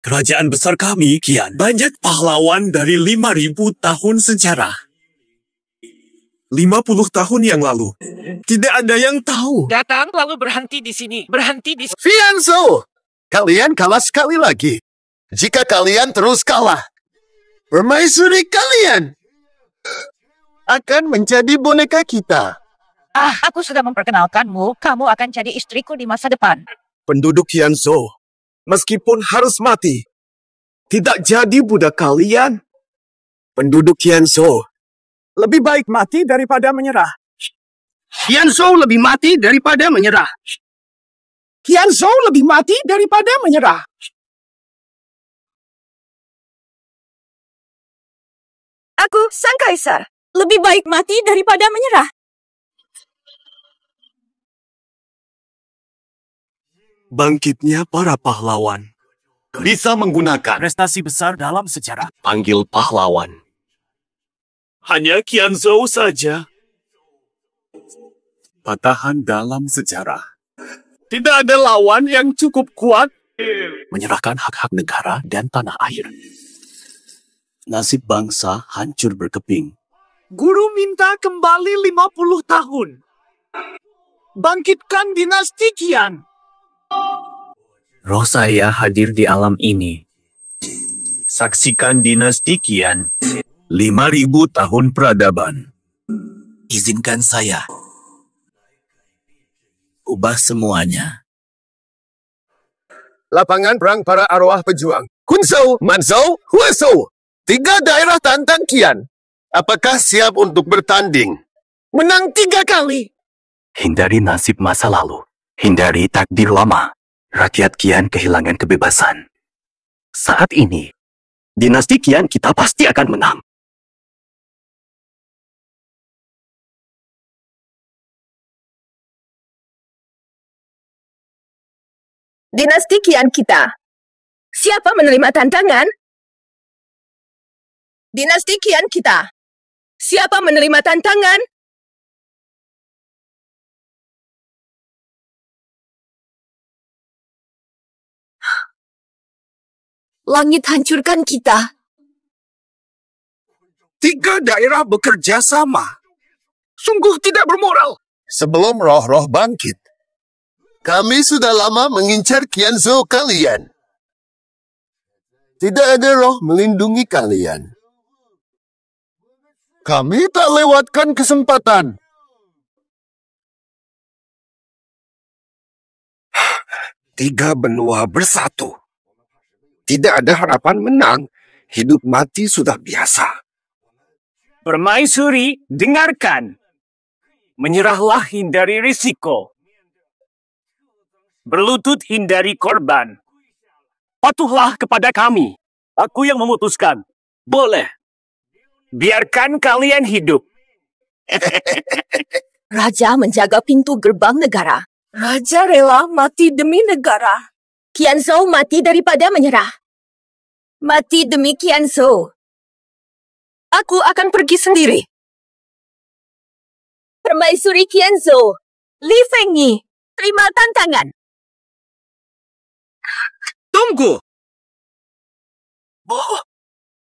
Kerajaan besar kami, Kian, banyak pahlawan dari 5.000 tahun sejarah. 50 tahun yang lalu, tidak ada yang tahu. Datang lalu berhenti di sini. Berhenti di sini. Fianzo, kalian kalah sekali lagi. Jika kalian terus kalah, permaisuri kalian akan menjadi boneka kita. Aku sudah memperkenalkanmu. Kamu akan jadi istriku di masa depan. Penduduk Fianzo, meskipun harus mati, tidak jadi budak kalian. Penduduk Fianzo, lebih baik mati daripada menyerah. Fianzo lebih mati daripada menyerah. Fianzo lebih mati daripada menyerah. Aku sang kaisar. Lebih baik mati daripada menyerah. Bangkitnya para pahlawan. Bisa menggunakan prestasi besar dalam sejarah. Panggil pahlawan. Hanya Qianzhou saja. Patahan dalam sejarah. Tidak ada lawan yang cukup kuat. Menyerahkan hak-hak negara dan tanah air. Nasib bangsa hancur berkeping. Guru minta kembali 50 tahun. Bangkitkan dinasti Qian. Roh saya hadir di alam ini. Saksikan dinasti Qian. 5.000 tahun peradaban. Izinkan saya ubah semuanya. Lapangan perang para arwah pejuang. Kunzhou, Manzhou, Huazhou. 3 daerah tantang Qian. Apakah siap untuk bertanding? Menang 3 kali. Hindari nasib masa lalu. Hindari takdir lama. Rakyat Qian kehilangan kebebasan. Saat ini, dinasti Qian kita pasti akan menang. Dinasti Qian kita. Siapa menerima tantangan? Dinasti Qian kita. Siapa menerima tantangan? Langit hancurkan kita. 3 daerah bekerja sama. Sungguh tidak bermoral. Sebelum roh-roh bangkit, kami sudah lama mengincar Qianzhou kalian. Tidak ada roh melindungi kalian. Kami tak lewatkan kesempatan. Tiga benua bersatu. Tidak ada harapan menang. Hidup mati sudah biasa. Permaisuri, dengarkan. Menyerahlah hindari risiko. Berlutut hindari korban. Patuhlah kepada kami. Aku yang memutuskan. Boleh. Biarkan kalian hidup. Raja menjaga pintu gerbang negara. Raja rela mati demi negara. Qianzhou mati daripada menyerah. Mati demi Qianzhou. Aku akan pergi sendiri. Permaisuri Qianzhou, Li Fengyi, terima tantangan. Tunggu!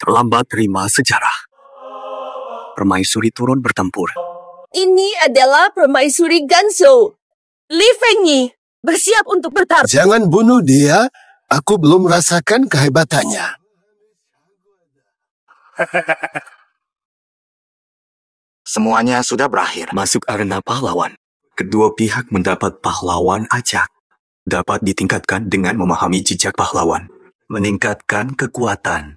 Terlambat terima sejarah. Permaisuri turun bertempur. Ini adalah permaisuri Ganzhou. Li Fengyi, bersiap untuk bertarung. Jangan bunuh dia. Aku belum merasakan kehebatannya. Semuanya sudah berakhir. Masuk arena pahlawan. Kedua pihak mendapat pahlawan acak. Dapat ditingkatkan dengan memahami jejak pahlawan. Meningkatkan kekuatan.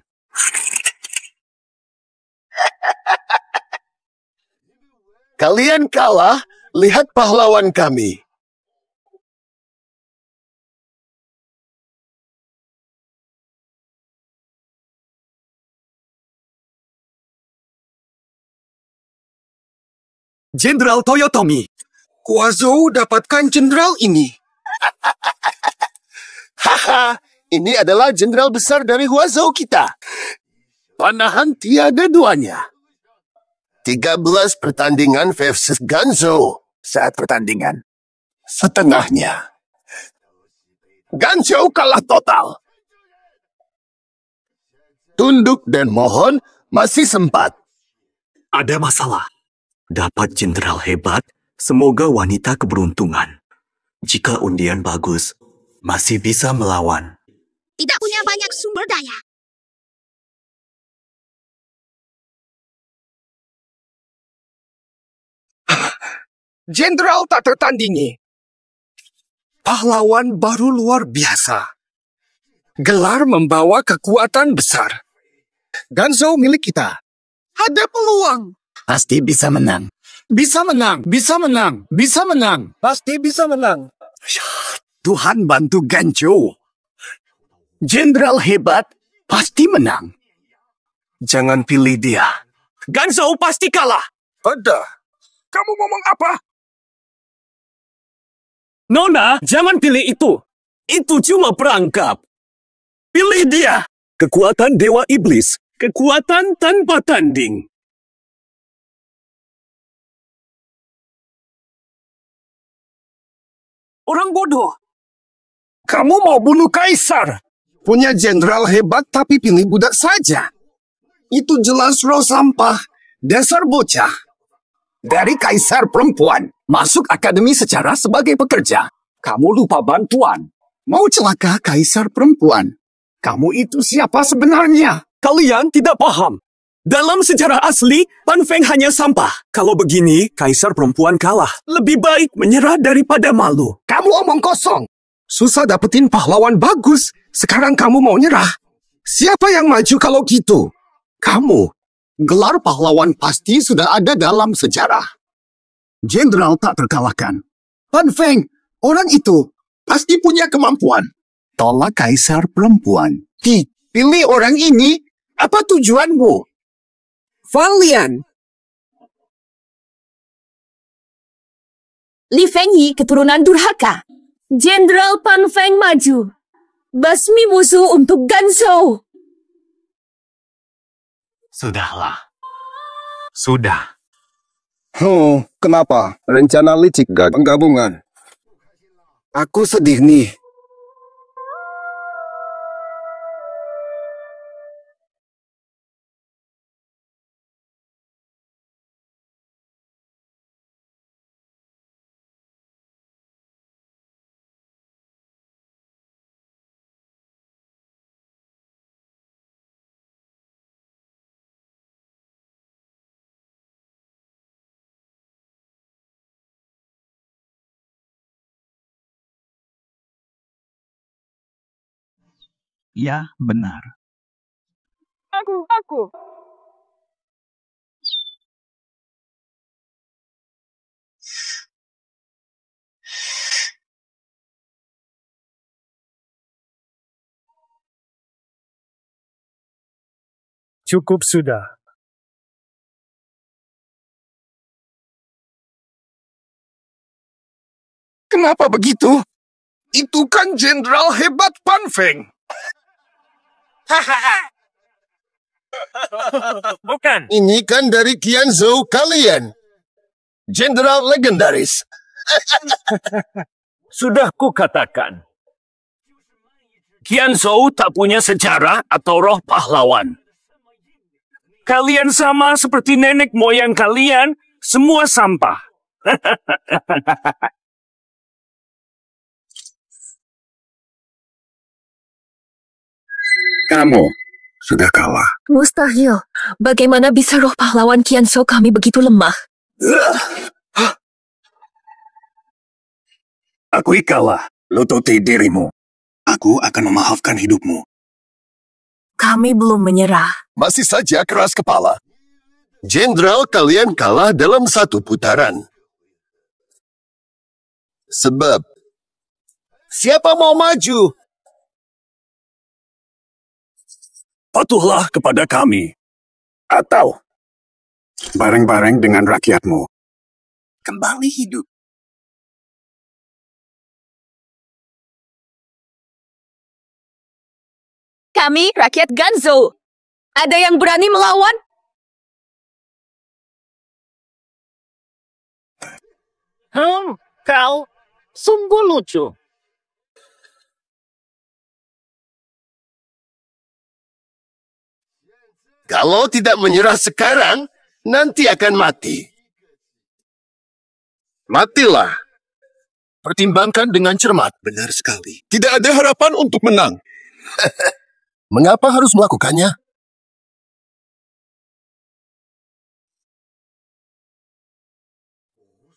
Kalian kalah, lihat pahlawan kami. Jenderal Toyotomi. Huazhou dapatkan jenderal ini. Haha, ini adalah jenderal besar dari Huazhou kita. Panahan tiada duanya. 13 pertandingan versus Ganzhou. Saat pertandingan, setengahnya. Ganzhou kalah total. tunduk dan mohon, masih sempat. Ada masalah. Dapat jenderal hebat, semoga wanita keberuntungan. Jika undian bagus, masih bisa melawan. Tidak punya banyak sumber daya. Jenderal tak tertandingi. Pahlawan baru luar biasa. Gelar membawa kekuatan besar. Ganzhou milik kita. Ada peluang. Pasti bisa menang. Bisa menang, bisa menang, bisa menang. Pasti bisa menang. Tuhan bantu Ganzhou. Jenderal hebat pasti menang. Jangan pilih dia. Ganzhou pasti kalah. Ada. Kamu ngomong apa? Nona, jangan pilih itu. Itu cuma perangkap. Pilih dia. Kekuatan Dewa Iblis. Kekuatan tanpa tanding. Orang bodoh. Kamu mau bunuh kaisar. Punya jenderal hebat tapi pilih budak saja. Itu jelas roh sampah. Dasar bocah. Dari kaisar perempuan. Masuk akademi secara sebagai pekerja. Kamu lupa bantuan. Mau celaka kaisar perempuan. Kamu itu siapa sebenarnya? Kalian tidak paham. Dalam sejarah asli, Pan Feng hanya sampah. Kalau begini, kaisar perempuan kalah. Lebih baik menyerah daripada malu. Kamu omong kosong. Susah dapetin pahlawan bagus. Sekarang kamu mau nyerah. Siapa yang maju kalau gitu? Kamu. Gelar pahlawan pasti sudah ada dalam sejarah. Jenderal tak terkalahkan. Pan Feng, orang itu pasti punya kemampuan. Tolak kaisar perempuan. Pilih orang ini. Apa tujuanmu? Valian. Li Fengyi keturunan durhaka. Jenderal Pan Feng maju. Basmi musuh untuk Ganzhou. Sudahlah. Sudah. Oh, kenapa? Rencana licik gak penggabungan. Aku sedih nih. Ya, benar. Aku. Cukup sudah. Kenapa begitu? Itu kan jenderal hebat Pan Feng. Bukan. Ini kan dari Qianzhou kalian. Jenderal legendaris. Sudah kukatakan. Qianzhou tak punya sejarah atau roh pahlawan. Kalian sama seperti nenek moyang kalian, semua sampah. Kamu sudah kalah. Mustahil. Bagaimana bisa roh pahlawan Qianzhou kami begitu lemah? Akui kalah. Lututi dirimu. Aku akan memaafkan hidupmu. Kami belum menyerah. Masih saja keras kepala. Jenderal kalian kalah dalam satu putaran. Sebab siapa mau maju? Patuhlah kepada kami. Atau bareng-bareng dengan rakyatmu. Kembali hidup. Kami rakyat Ganzhou. Ada yang berani melawan? Kau sungguh lucu. Kalau tidak menyerah sekarang, nanti akan mati. Matilah. Pertimbangkan dengan cermat. Benar sekali. Tidak ada harapan untuk menang. Mengapa harus melakukannya?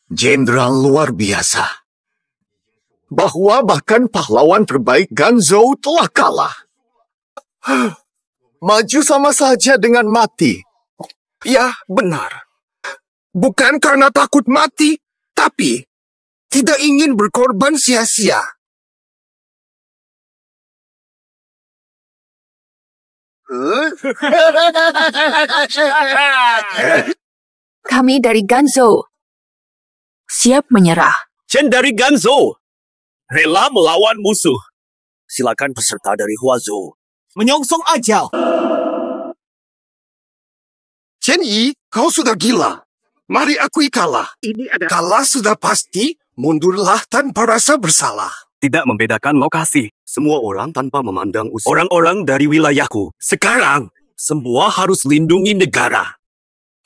Jenderal luar biasa. Bahwa bahkan pahlawan terbaik Ganzhou telah kalah. Maju sama saja dengan mati. Ya, benar. Bukan karena takut mati, tapi tidak ingin berkorban sia-sia. Kami dari Ganzhou. Siap menyerah. Chen dari Ganzhou rela melawan musuh. Silakan peserta dari Huazhou menyongsong ajal. Chen Yi, kau sudah gila. Mari akui kalah. Kalah sudah pasti, mundurlah tanpa rasa bersalah. Tidak membedakan lokasi. Semua orang tanpa memandang usia. Orang-orang dari wilayahku, sekarang semua harus lindungi negara.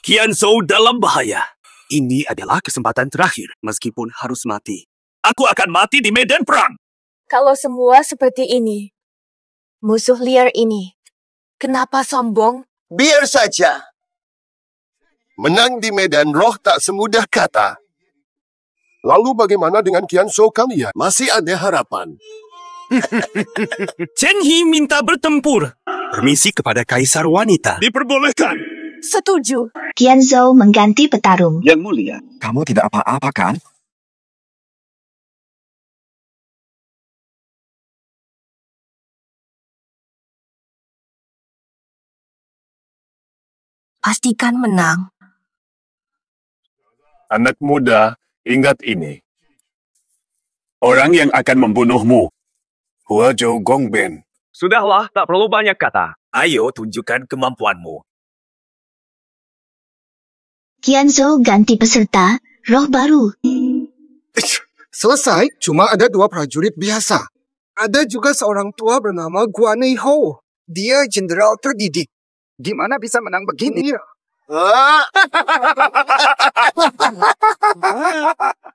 Qianzhou dalam bahaya. Ini adalah kesempatan terakhir, meskipun harus mati. Aku akan mati di medan perang. Kalau semua seperti ini, musuh liar ini, kenapa sombong? Biar saja. Menang di medan roh tak semudah kata. Lalu bagaimana dengan Qianzhou kalian? Masih ada harapan. Chen Yi minta bertempur. Permisi kepada Kaisar Wanita. Diperbolehkan. Setuju. Qianzhou mengganti petarung. Yang mulia, kamu tidak apa-apa kan? Pastikan menang. Anak muda, ingat ini. Orang yang akan membunuhmu, Huazhou Gongben. Sudahlah, tak perlu banyak kata. Ayo tunjukkan kemampuanmu. Qianzhou ganti peserta, roh baru. Selesai, cuma ada 2 prajurit biasa. Ada juga seorang tua bernama Guanei Hou. Dia jenderal terdidik. Gimana bisa menang begini?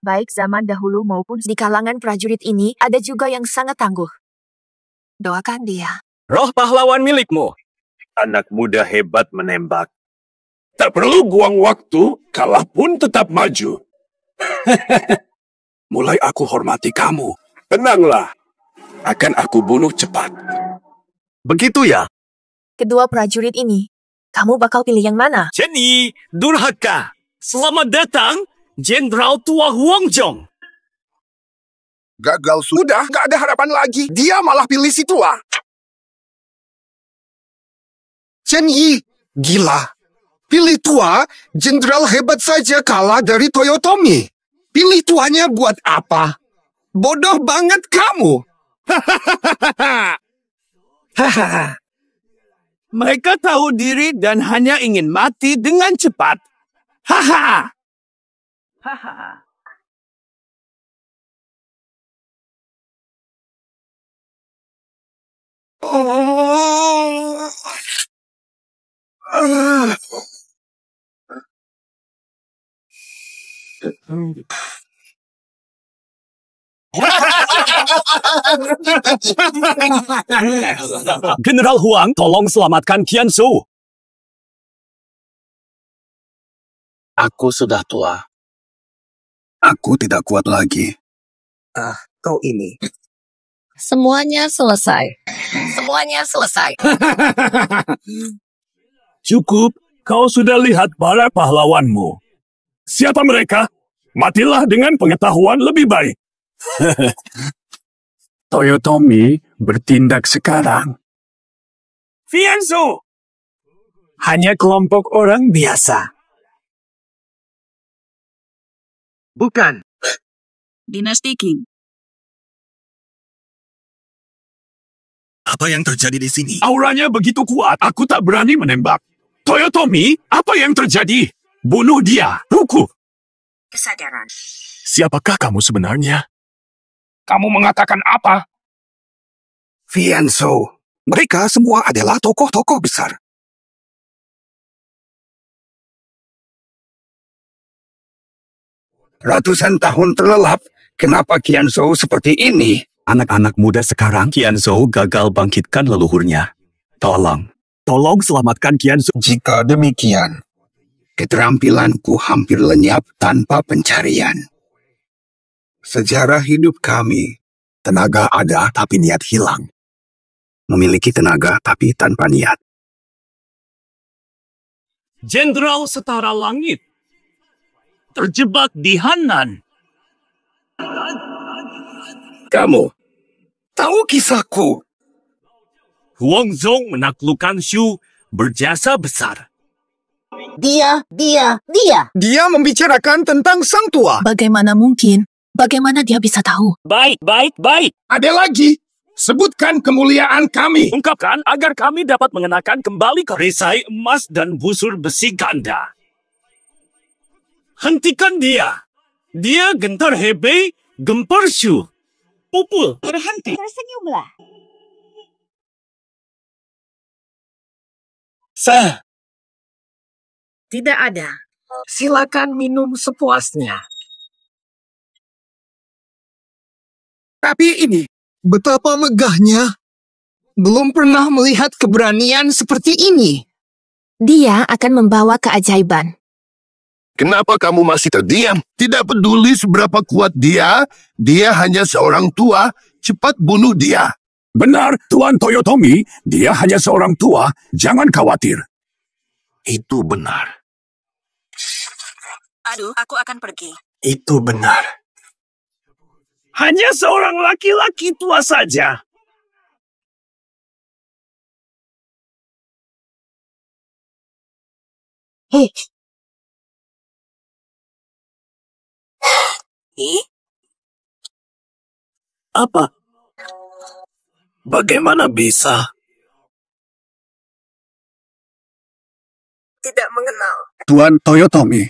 Baik zaman dahulu maupun di kalangan prajurit ini, ada juga yang sangat tangguh. Doakan dia. Roh pahlawan milikmu. Anak muda hebat menembak. Tak perlu buang waktu, kalah pun tetap maju. Mulai aku hormati kamu. Tenanglah. Akan aku bunuh cepat. Begitu ya? Kedua prajurit ini, kamu bakal pilih yang mana? Chen Yi, durhaka. Selamat datang, Jenderal Tua Huangjong. Gagal sudah, gak ada harapan lagi. Dia malah pilih si tua. Chen Yi, gila. Pilih tua, jenderal hebat saja kalah dari Toyotomi. Pilih tuanya buat apa? Bodoh banget kamu. Hahaha. Mereka tahu diri dan hanya ingin mati dengan cepat. Haha. General Huang, tolong selamatkan Qianzhou. Aku sudah tua. Aku tidak kuat lagi. Kau ini. Semuanya selesai. Semuanya selesai. Cukup, kau sudah lihat para pahlawanmu. Siapa mereka? Matilah dengan pengetahuan lebih baik. Toyotomi bertindak sekarang. Qianzhou hanya kelompok orang biasa. Bukan. Dinasti Qing. Apa yang terjadi di sini? Auranya begitu kuat, aku tak berani menembak. Toyotomi, apa yang terjadi? Bunuh dia, hukum. Kesadaran. Siapakah kamu sebenarnya? Kamu mengatakan apa? Qianzhou. Mereka semua adalah tokoh-tokoh besar. Ratusan tahun terlelap, kenapa Qianzhou seperti ini? Anak-anak muda sekarang, Qianzhou gagal bangkitkan leluhurnya. Tolong selamatkan Qianzhou. Jika demikian, keterampilanku hampir lenyap tanpa pencarian. Sejarah hidup kami, tenaga ada tapi niat hilang. Memiliki tenaga tapi tanpa niat. Jenderal Setara Langit terjebak di Hanan. Kamu tahu kisahku? Huangzhong menaklukkan Shu berjasa besar. Dia. Dia membicarakan tentang sang tua. Bagaimana mungkin? Bagaimana dia bisa tahu? Baik. Ada lagi. Sebutkan kemuliaan kami. Ungkapkan agar kami dapat mengenakan kembali perisai emas dan busur besi ganda. Hentikan dia. Dia gentar Hebei, gempar Shu. Pupul, berhenti. Tersenyumlah. Tidak ada. Silakan minum sepuasnya. Tapi ini, betapa megahnya. Belum pernah melihat keberanian seperti ini. Dia akan membawa keajaiban. Kenapa kamu masih terdiam? Tidak peduli seberapa kuat dia hanya seorang tua, cepat bunuh dia. Benar, Tuan Toyotomi, dia hanya seorang tua, jangan khawatir. Itu benar. Aduh, aku akan pergi. Itu benar. Hanya seorang laki-laki tua saja. Apa? Bagaimana bisa? Tidak mengenal. Tuan Toyotomi.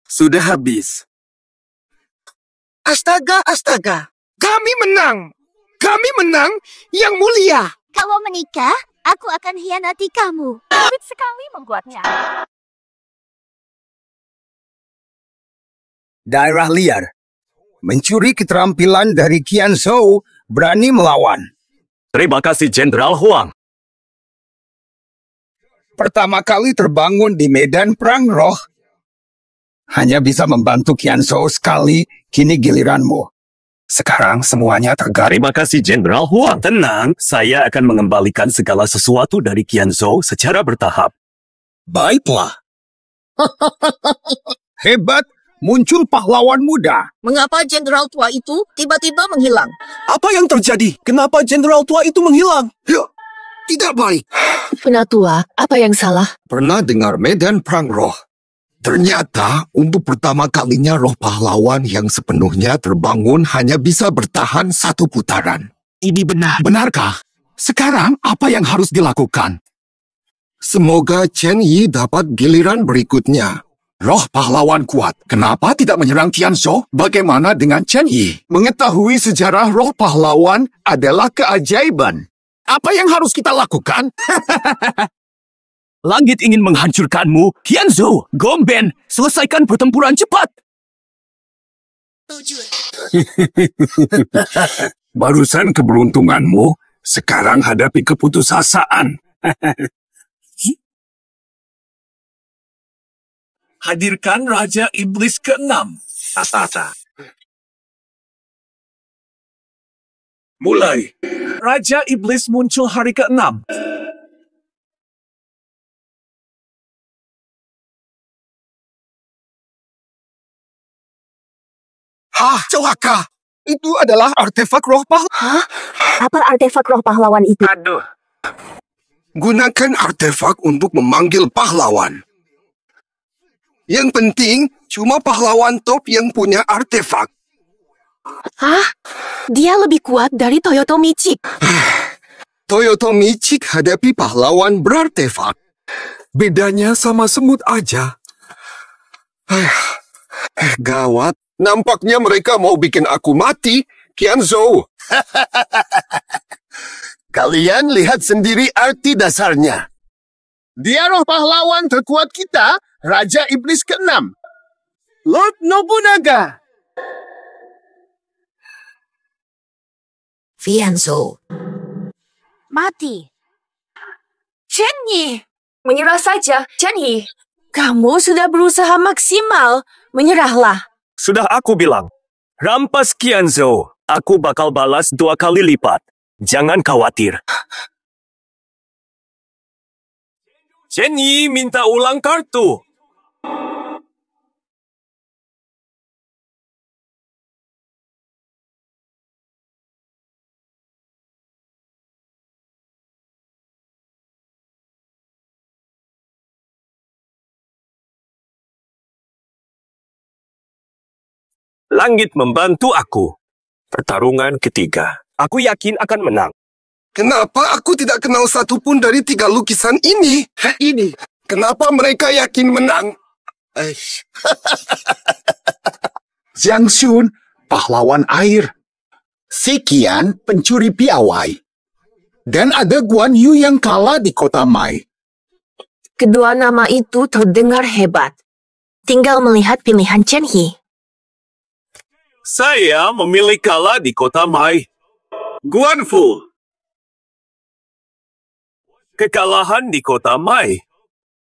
Sudah habis. Astaga. Kami menang. Kami menang, Yang Mulia. Kalau menikah, aku akan hianati kamu. Sulit sekali membuatnya. Daerah liar. Mencuri keterampilan dari Qianzhou, berani melawan. Terima kasih Jenderal Huang. Pertama kali terbangun di medan perang roh. Hanya bisa membantu Qianzhou sekali, kini giliranmu. Sekarang semuanya tergaring. Terima kasih Jenderal Huang. Tenang, saya akan mengembalikan segala sesuatu dari Qianzhou secara bertahap. Baiklah. Hebat, muncul pahlawan muda. Mengapa jenderal tua itu tiba-tiba menghilang? Apa yang terjadi? Kenapa jenderal tua itu menghilang? Ya, tidak baik. Penatua, apa yang salah? Pernah dengar medan perang roh? Ternyata untuk pertama kalinya roh pahlawan yang sepenuhnya terbangun hanya bisa bertahan 1 putaran. Ini benar. Benarkah? Sekarang apa yang harus dilakukan? Semoga Chen Yi dapat giliran berikutnya. Roh pahlawan kuat. Kenapa tidak menyerang Qianzhou? Bagaimana dengan Chen Yi? Mengetahui sejarah roh pahlawan adalah keajaiban. Apa yang harus kita lakukan? Langit ingin menghancurkanmu. Qianzhou, Gomben, selesaikan pertempuran cepat. Barusan keberuntunganmu, sekarang hadapi keputusasaan. Hadirkan Raja Iblis ke-6. Tata. Mulai. Raja Iblis muncul hari ke-6. Celaka! Itu adalah artefak roh pahlawan. Apa artefak roh pahlawan itu? Aduh. Gunakan artefak untuk memanggil pahlawan. Yang penting, cuma pahlawan top yang punya artefak. Dia lebih kuat dari Toyotomi Chik. Toyotomi Chik hadapi pahlawan berartefak. Bedanya sama semut aja. Gawat. Nampaknya mereka mau bikin aku mati, Qianzhou. Kalian lihat sendiri arti dasarnya. Dia roh pahlawan terkuat kita, Raja Iblis ke-6. Lord Nobunaga. Fianzo. Mati. Chenyi. Menyerah saja, Chen-Yi. Kamu sudah berusaha maksimal. Menyerahlah. Sudah aku bilang. Rampas Qianzhou. Aku bakal balas 2 kali lipat. Jangan khawatir. Chenyi minta ulang kartu. Langit membantu aku. Pertarungan ketiga. Aku yakin akan menang. Kenapa aku tidak kenal satu pun dari 3 lukisan ini? Ini. Kenapa mereka yakin menang? Jiang Xun, pahlawan air. Si Qian, pencuri piawai. Dan ada Guan Yu yang kalah di kota Mai. Kedua nama itu terdengar hebat. Tinggal melihat pilihan Chen-Yi. Saya memilih kalah di kota Mai. Guanfu. Kekalahan di kota Mai.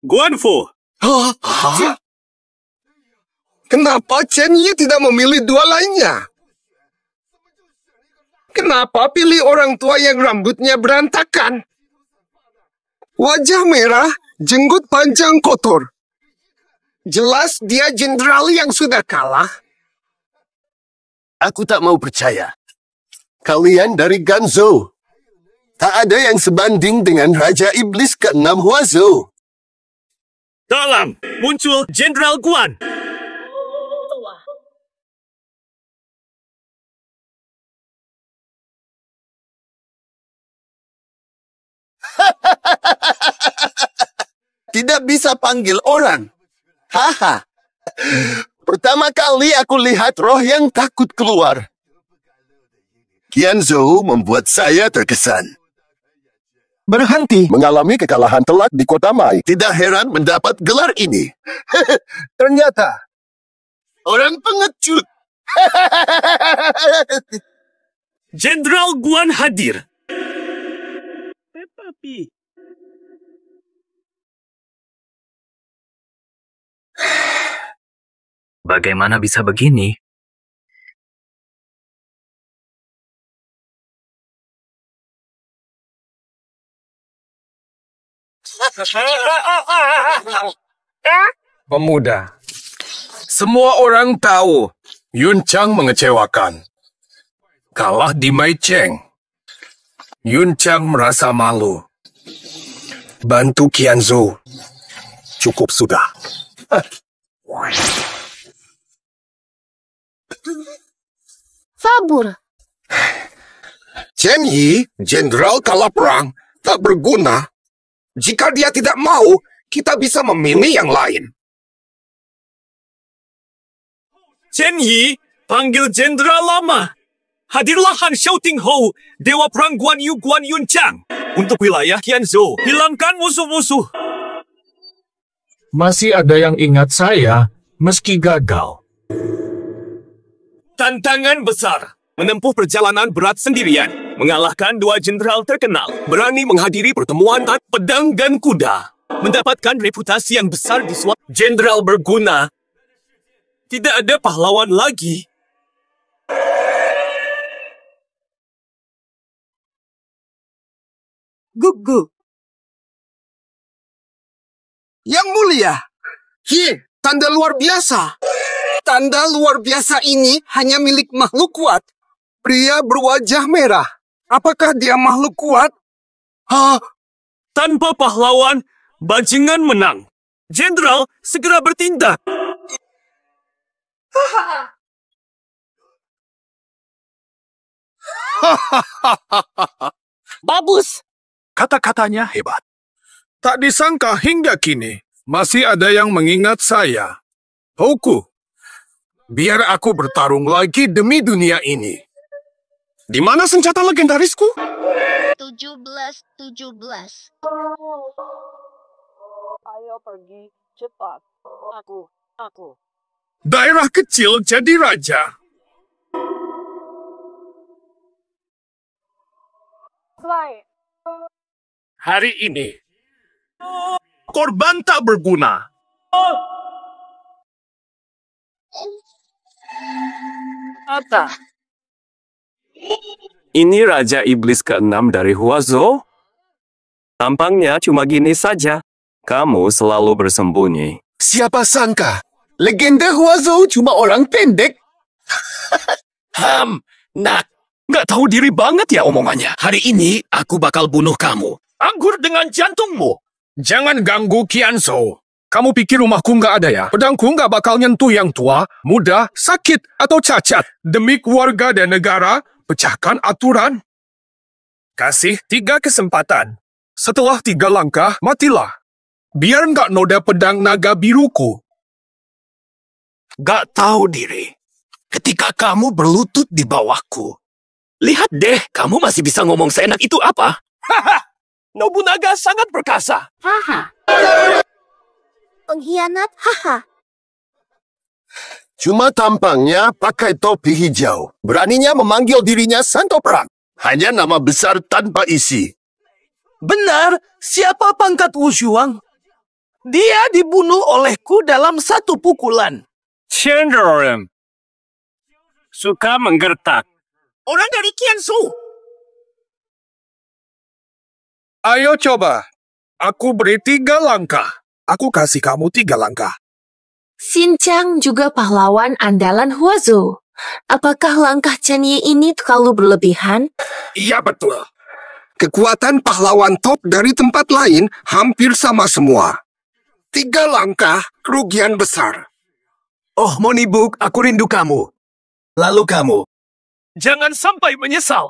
Guanfu. Hah? Kenapa Chen Yi tidak memilih 2 lainnya? Kenapa pilih orang tua yang rambutnya berantakan? Wajah merah, jenggot panjang kotor. Jelas dia jenderal yang sudah kalah. Aku tak mau percaya. Kalian dari Ganzhou. Tak ada yang sebanding dengan Raja Iblis ke-6 Huazhou. Dalam muncul Jenderal Guan. Tidak bisa panggil orang. Haha. Pertama kali aku lihat roh yang takut keluar. Qianzhou membuat saya terkesan. Berhenti mengalami kekalahan telak di kota Mai. Tidak heran mendapat gelar ini. Ternyata orang pengecut. Jenderal Guan hadir. Peppa Pig. Bagaimana bisa begini? Pemuda. Semua orang tahu Yun Chang mengecewakan. Kalah di Mai Cheng. Yun Chang merasa malu. Bantu Qianzhou. Cukup sudah. Fabur. Chen Yi, jenderal kalah perang, tak berguna. Jika dia tidak mau, kita bisa memilih yang lain. Chen Yi, panggil Jenderal lama. Hadirlah Han Xiaoting Hou, Dewa Perang Guan Yu Guan Yun Chang. Untuk wilayah Qianzhou, hilangkan musuh-musuh. Masih ada yang ingat saya, meski gagal. Tantangan besar. Menempuh perjalanan berat sendirian. Mengalahkan 2 jenderal terkenal. Berani menghadiri pertemuan pedang dan kuda. Mendapatkan reputasi yang besar di suatu jenderal berguna. Tidak ada pahlawan lagi. Gugu. Yang mulia. Tanda luar biasa. Tanda luar biasa ini hanya milik makhluk kuat. Pria berwajah merah. Apakah dia makhluk kuat? Tanpa pahlawan, bajingan menang. Jenderal, segera bertindak. Bagus. Kata-katanya hebat. Tak disangka hingga kini, masih ada yang mengingat saya. Hoku, biar aku bertarung lagi demi dunia ini. Di mana senjata legendarisku? 17. Ayo pergi cepat. Aku. daerah kecil jadi raja. Hari ini, korban tak berguna. Ini Raja Iblis ke-6 dari Huazo? Tampangnya cuma gini saja. Kamu selalu bersembunyi. Siapa sangka? Legenda Huazo cuma orang pendek. Nak, nggak tahu diri banget ya omongannya. Hari ini aku bakal bunuh kamu. Anggur dengan jantungmu. Jangan ganggu Qianzhou. Kamu pikir rumahku nggak ada ya? Pedangku nggak bakal nyentuh yang tua, muda, sakit, atau cacat. Demi keluarga dan negara, pecahkan aturan. Kasih 3 kesempatan. Setelah 3 langkah, matilah. Biar nggak noda pedang naga biruku. Gak tahu diri. Ketika kamu berlutut di bawahku. Lihat deh, kamu masih bisa ngomong seenak itu apa? Haha, Nobunaga sangat perkasa. Haha. Pengkhianat, haha. Cuma tampangnya pakai topi hijau. Beraninya memanggil dirinya Santo Perang. Hanya nama besar tanpa isi. Benar, siapa pangkat Wushuang? Dia dibunuh olehku dalam 1 pukulan. Cenderung suka menggertak. Orang dari Qianzhou. Ayo coba. Aku beri 3 langkah. Aku kasih kamu 3 langkah. Xinjiang juga pahlawan andalan Huazo. Apakah langkah Chen Yi ini terlalu berlebihan? Iya betul. Kekuatan pahlawan top dari tempat lain hampir sama semua. 3 langkah, kerugian besar. Oh, Monibuk, aku rindu kamu. Lalu kamu. Jangan sampai menyesal.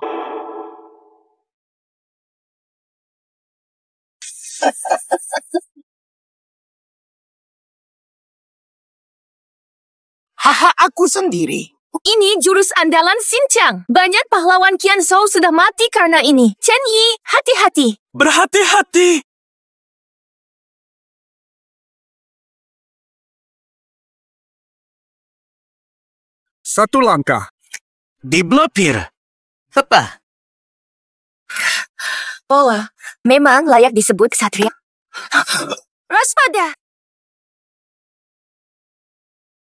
Haha, aku sendiri. Ini jurus andalan Xinjiang. Banyak pahlawan Qianzhou sudah mati karena ini. Chen Yi, hati-hati. Berhati-hati. Satu langkah. Diblokir. Apa? Pola, memang layak disebut ksatria. Waspada.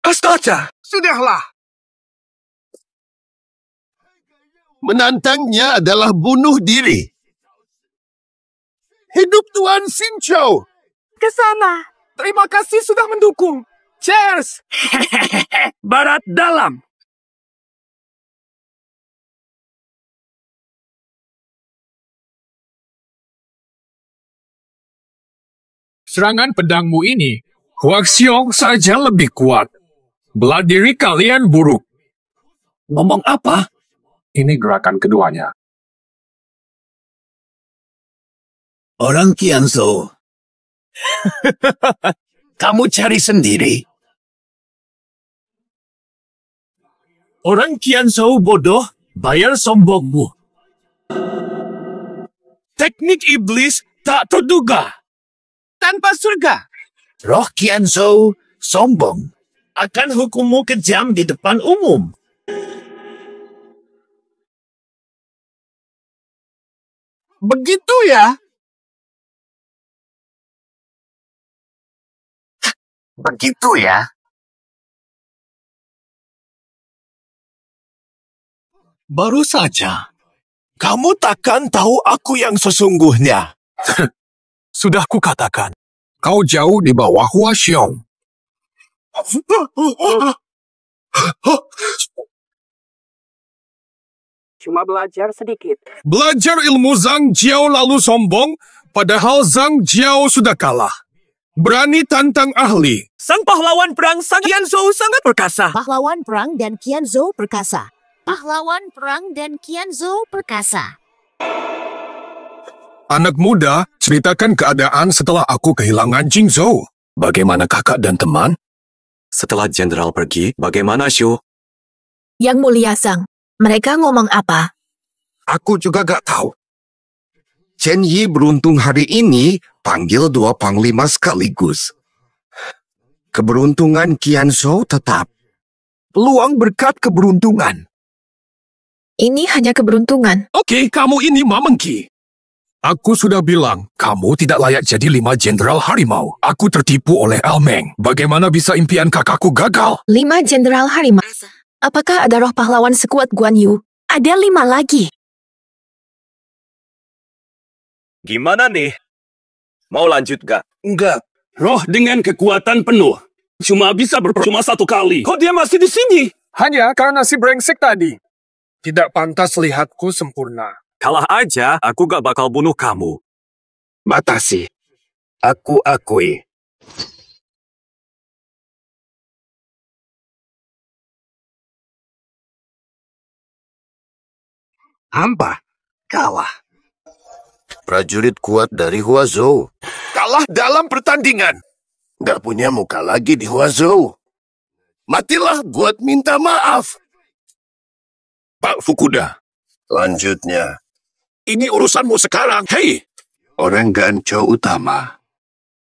Astaga, Sudahlah. menantangnya adalah bunuh diri. Hidup Tuan Xinzhou. Ke sana. Terima kasih sudah mendukung. Cheers. Barat dalam. Serangan pedangmu ini, Huaxiong saja lebih kuat. Belah diri kalian buruk. Ngomong apa? Ini gerakan keduanya. Orang Qianzhou. Kamu cari sendiri. Orang Qianzhou bodoh, bayar sombongmu. Teknik iblis tak terduga. Tanpa surga. Roh Qianzhou sombong. Akan hukummu kejam di depan umum. Begitu ya? Begitu ya? Baru saja. Kamu takkan tahu aku yang sesungguhnya. Sudah kukatakan, kau jauh di bawah Huaxiong. Cuma belajar sedikit. Belajar ilmu Zhang Jiao lalu sombong, padahal Zhang Jiao sudah kalah. Berani tantang ahli. Sang pahlawan perang Sang Qianzhou sangat perkasa. Pahlawan perang dan Qianzhou perkasa. Pahlawan perang dan Qianzhou perkasa. Anak muda, ceritakan keadaan setelah aku kehilangan Jingzhou. Bagaimana kakak dan teman? Setelah jenderal pergi, bagaimana Shu? Yang mulia Sang, mereka ngomong apa? Aku juga gak tahu. Chen Yi beruntung hari ini panggil 2 panglima sekaligus. Keberuntungan Qianzhou tetap peluang berkat keberuntungan. Ini hanya keberuntungan. Oke, kamu ini memengki. Aku sudah bilang, kamu tidak layak jadi 5 jenderal harimau. Aku tertipu oleh Almeng. Bagaimana bisa impian kakakku gagal? 5 jenderal harimau. Apakah ada roh pahlawan sekuat Guan Yu? Ada 5 lagi. Gimana nih? Mau lanjut gak? Enggak. Roh dengan kekuatan penuh. Cuma bisa berpercuma 1 kali. Kok dia masih di sini? Hanya karena si brengsek tadi. Tidak pantas lihatku sempurna. Kalah aja, aku gak bakal bunuh kamu. Batasi. Aku akui. Hampa. Kalah. Prajurit kuat dari Huazhou. Kalah dalam pertandingan. Nggak punya muka lagi di Huazhou. Matilah buat minta maaf. Pak Fukuda. Lanjutnya, Ini urusanmu sekarang. Hei, orang Ganchou utama.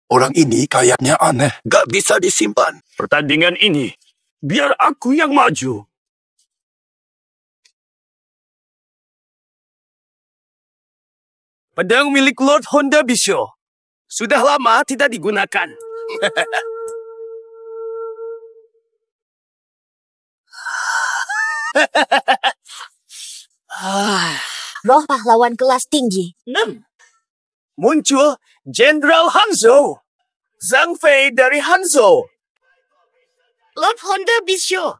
Orang ini kayaknya aneh. Nggak bisa disimpan. Pertandingan ini, biar aku yang maju. Pedang milik Lord Honda Bisho. Sudah lama tidak digunakan. Roh pahlawan kelas tinggi. 6. Muncul Jenderal Hanzo. Zhang Fei dari Hanzo. Lord Honda Bisho.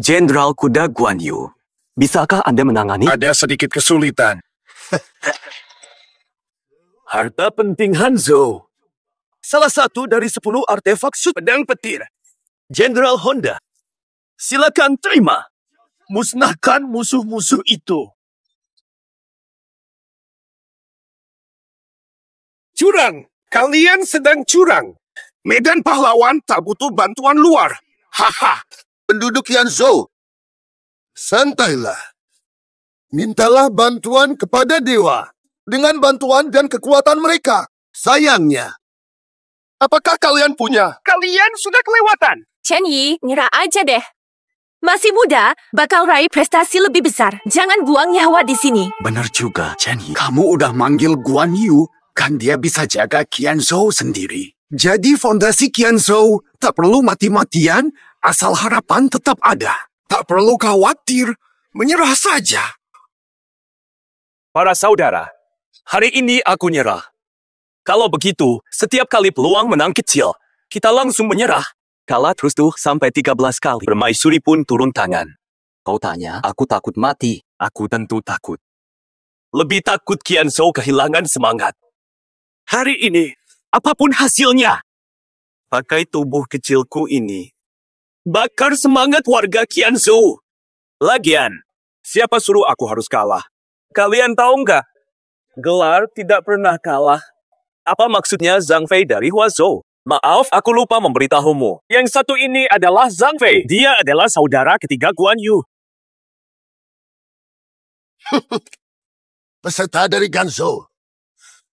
Jenderal Kuda Guan Yu. Bisakah Anda menangani? ada sedikit kesulitan. Harta penting Hanzo. Salah satu dari 10 artefak pedang petir. Jenderal Honda. Silakan terima. Musnahkan musuh-musuh itu. Curang. Kalian sedang curang. Medan pahlawan tak butuh bantuan luar. Haha. Penduduk Yanzhou, santailah. Mintalah bantuan kepada dewa. Dengan bantuan dan kekuatan mereka. Sayangnya, Apakah kalian punya? Kalian sudah kelewatan. Chen Yi, nyerah aja deh. Masih muda, bakal raih prestasi lebih besar. Jangan buang nyawa di sini. Benar juga, Chen Yi. Kamu udah manggil Guan Yu, kan dia bisa jaga Qianzhou sendiri. Jadi fondasi Qianzhou tak perlu mati-matian, asal harapan tetap ada. Tak perlu khawatir, menyerah saja. Para saudara, hari ini aku nyerah. Kalau begitu, setiap kali peluang menang kecil, kita langsung menyerah. Kalah terus tuh sampai 13 kali. Permaisuri pun turun tangan. Kau tanya, aku takut mati. Aku tentu takut. Lebih takut Qianzhou kehilangan semangat. Hari ini, apapun hasilnya, pakai tubuh kecilku ini, bakar semangat warga Qianzhou. Lagian, siapa suruh aku harus kalah? Kalian tahu nggak? Gelar tidak pernah kalah. Apa maksudnya Zhang Fei dari Huazhou? Maaf, aku lupa memberitahumu. Yang satu ini adalah Zhang Fei. Dia adalah saudara ketiga Guan Yu. peserta dari Ganzhou.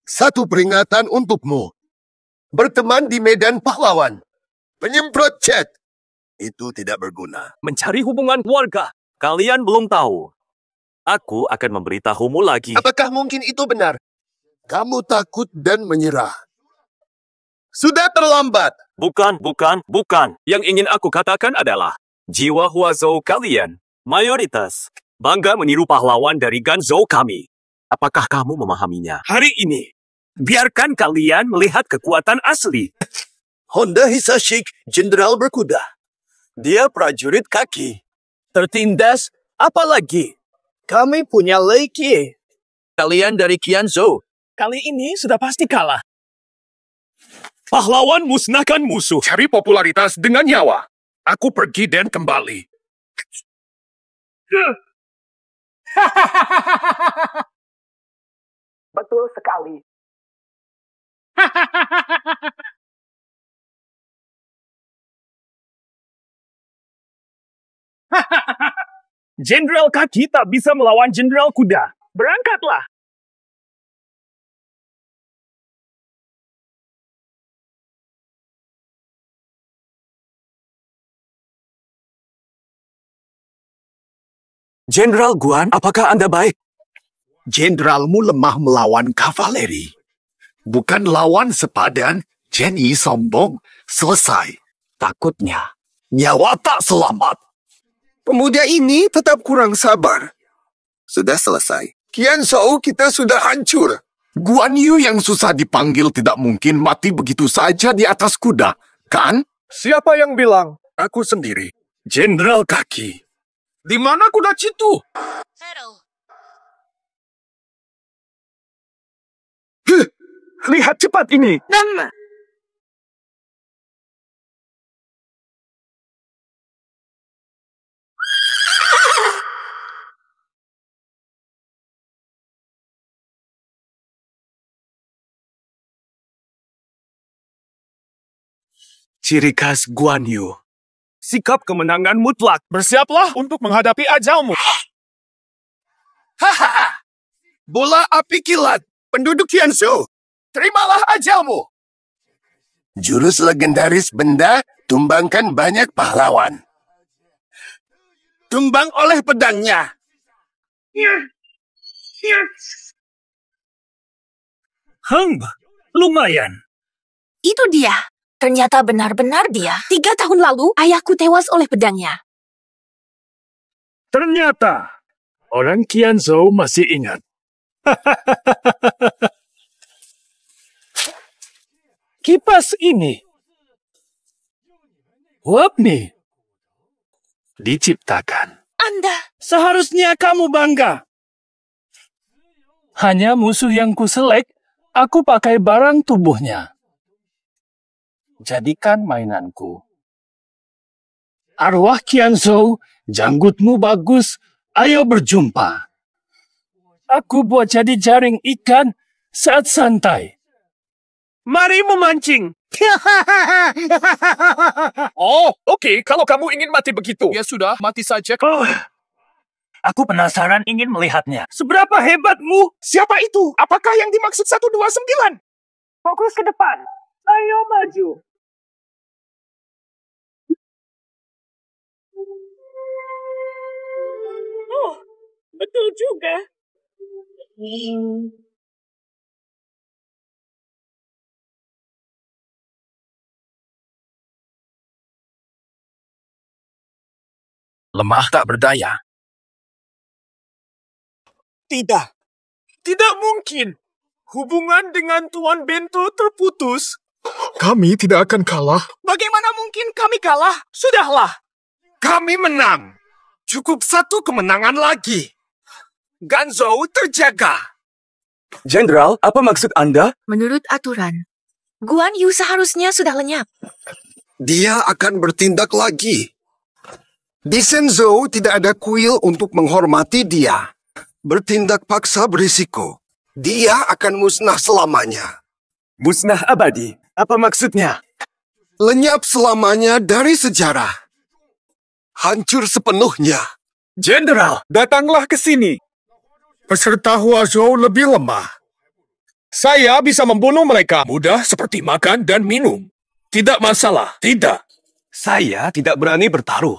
Satu peringatan untukmu. Berteman di medan pahlawan. Penyemprot cat. Itu tidak berguna. Mencari hubungan keluarga. Kalian belum tahu. Aku akan memberitahumu lagi. Apakah mungkin itu benar? Kamu takut dan menyerah. Sudah terlambat. Bukan. Yang ingin aku katakan adalah, jiwa Huazhou kalian, mayoritas, bangga meniru pahlawan dari Ganzhou kami. Apakah kamu memahaminya? Hari ini, biarkan kalian melihat kekuatan asli. Honda Hisashi, jenderal berkuda. Dia prajurit kaki. Tertindas, apalagi? Kami punya Lei Qiye. Kalian dari Qianzhou. Kali ini sudah pasti kalah. Pahlawan musnahkan musuh. Cari popularitas dengan nyawa. Aku pergi dan kembali. Betul sekali. Jenderal Kaki tak bisa melawan Jenderal Kuda. Berangkatlah. Jenderal Guan, apakah Anda baik? Jenderalmu lemah melawan kavaleri. Bukan lawan sepadan, Jenny sombong. Selesai. Takutnya. Nyawa tak selamat. Pemuda ini tetap kurang sabar. Sudah selesai. Kian Shou kita sudah hancur. Guan Yu yang susah dipanggil tidak mungkin mati begitu saja di atas kuda, kan? Siapa yang bilang? Aku sendiri. Jenderal Kaki. Di mana kuda Citu? Lihat cepat ini. Ciri khas Guan Yu. Sikap kemenangan mutlak. Bersiaplah untuk menghadapi ajalmu. Hahaha. Bola api kilat. Penduduk Tianzhou. Terimalah ajalmu. Jurus legendaris benda tumbangkan banyak pahlawan. Tumbang oleh pedangnya. Lumayan. Itu dia. Ternyata benar-benar dia. 3 tahun lalu, ayahku tewas oleh pedangnya. Ternyata orang Qianzhou masih ingat. Kipas ini. Wapni. Diciptakan. Anda. Seharusnya kamu bangga. Hanya musuh yang kuselek, aku pakai barang tubuhnya. Jadikan mainanku. Arwah Qianzhou, janggutmu bagus, ayo berjumpa. Aku buat jadi jaring ikan saat santai. Mari memancing. Oh, oke. Kalau kamu ingin mati begitu. Ya sudah, mati saja. Oh, aku penasaran ingin melihatnya. Seberapa hebatmu? Siapa itu? Apakah yang dimaksud 129? Fokus ke depan. Ayo maju. Oh, betul juga. Lemah tak berdaya. Tidak. Tidak mungkin. Hubungan dengan Tuan Bento terputus. Kami tidak akan kalah. Bagaimana mungkin kami kalah? Sudahlah. Kami menang. Cukup 1 kemenangan lagi. Ganzhou terjaga. Jenderal, apa maksud Anda? Menurut aturan, Guan Yu seharusnya sudah lenyap. Dia akan bertindak lagi. Di Shenzhou tidak ada kuil untuk menghormati dia. Bertindak paksa berisiko. Dia akan musnah selamanya. Musnah abadi. Apa maksudnya? Lenyap selamanya dari sejarah. Hancur sepenuhnya. Jenderal, Datanglah ke sini. Peserta Huazhou lebih lemah. Saya bisa membunuh mereka mudah seperti makan dan minum. Tidak masalah, tidak. saya tidak berani bertaruh.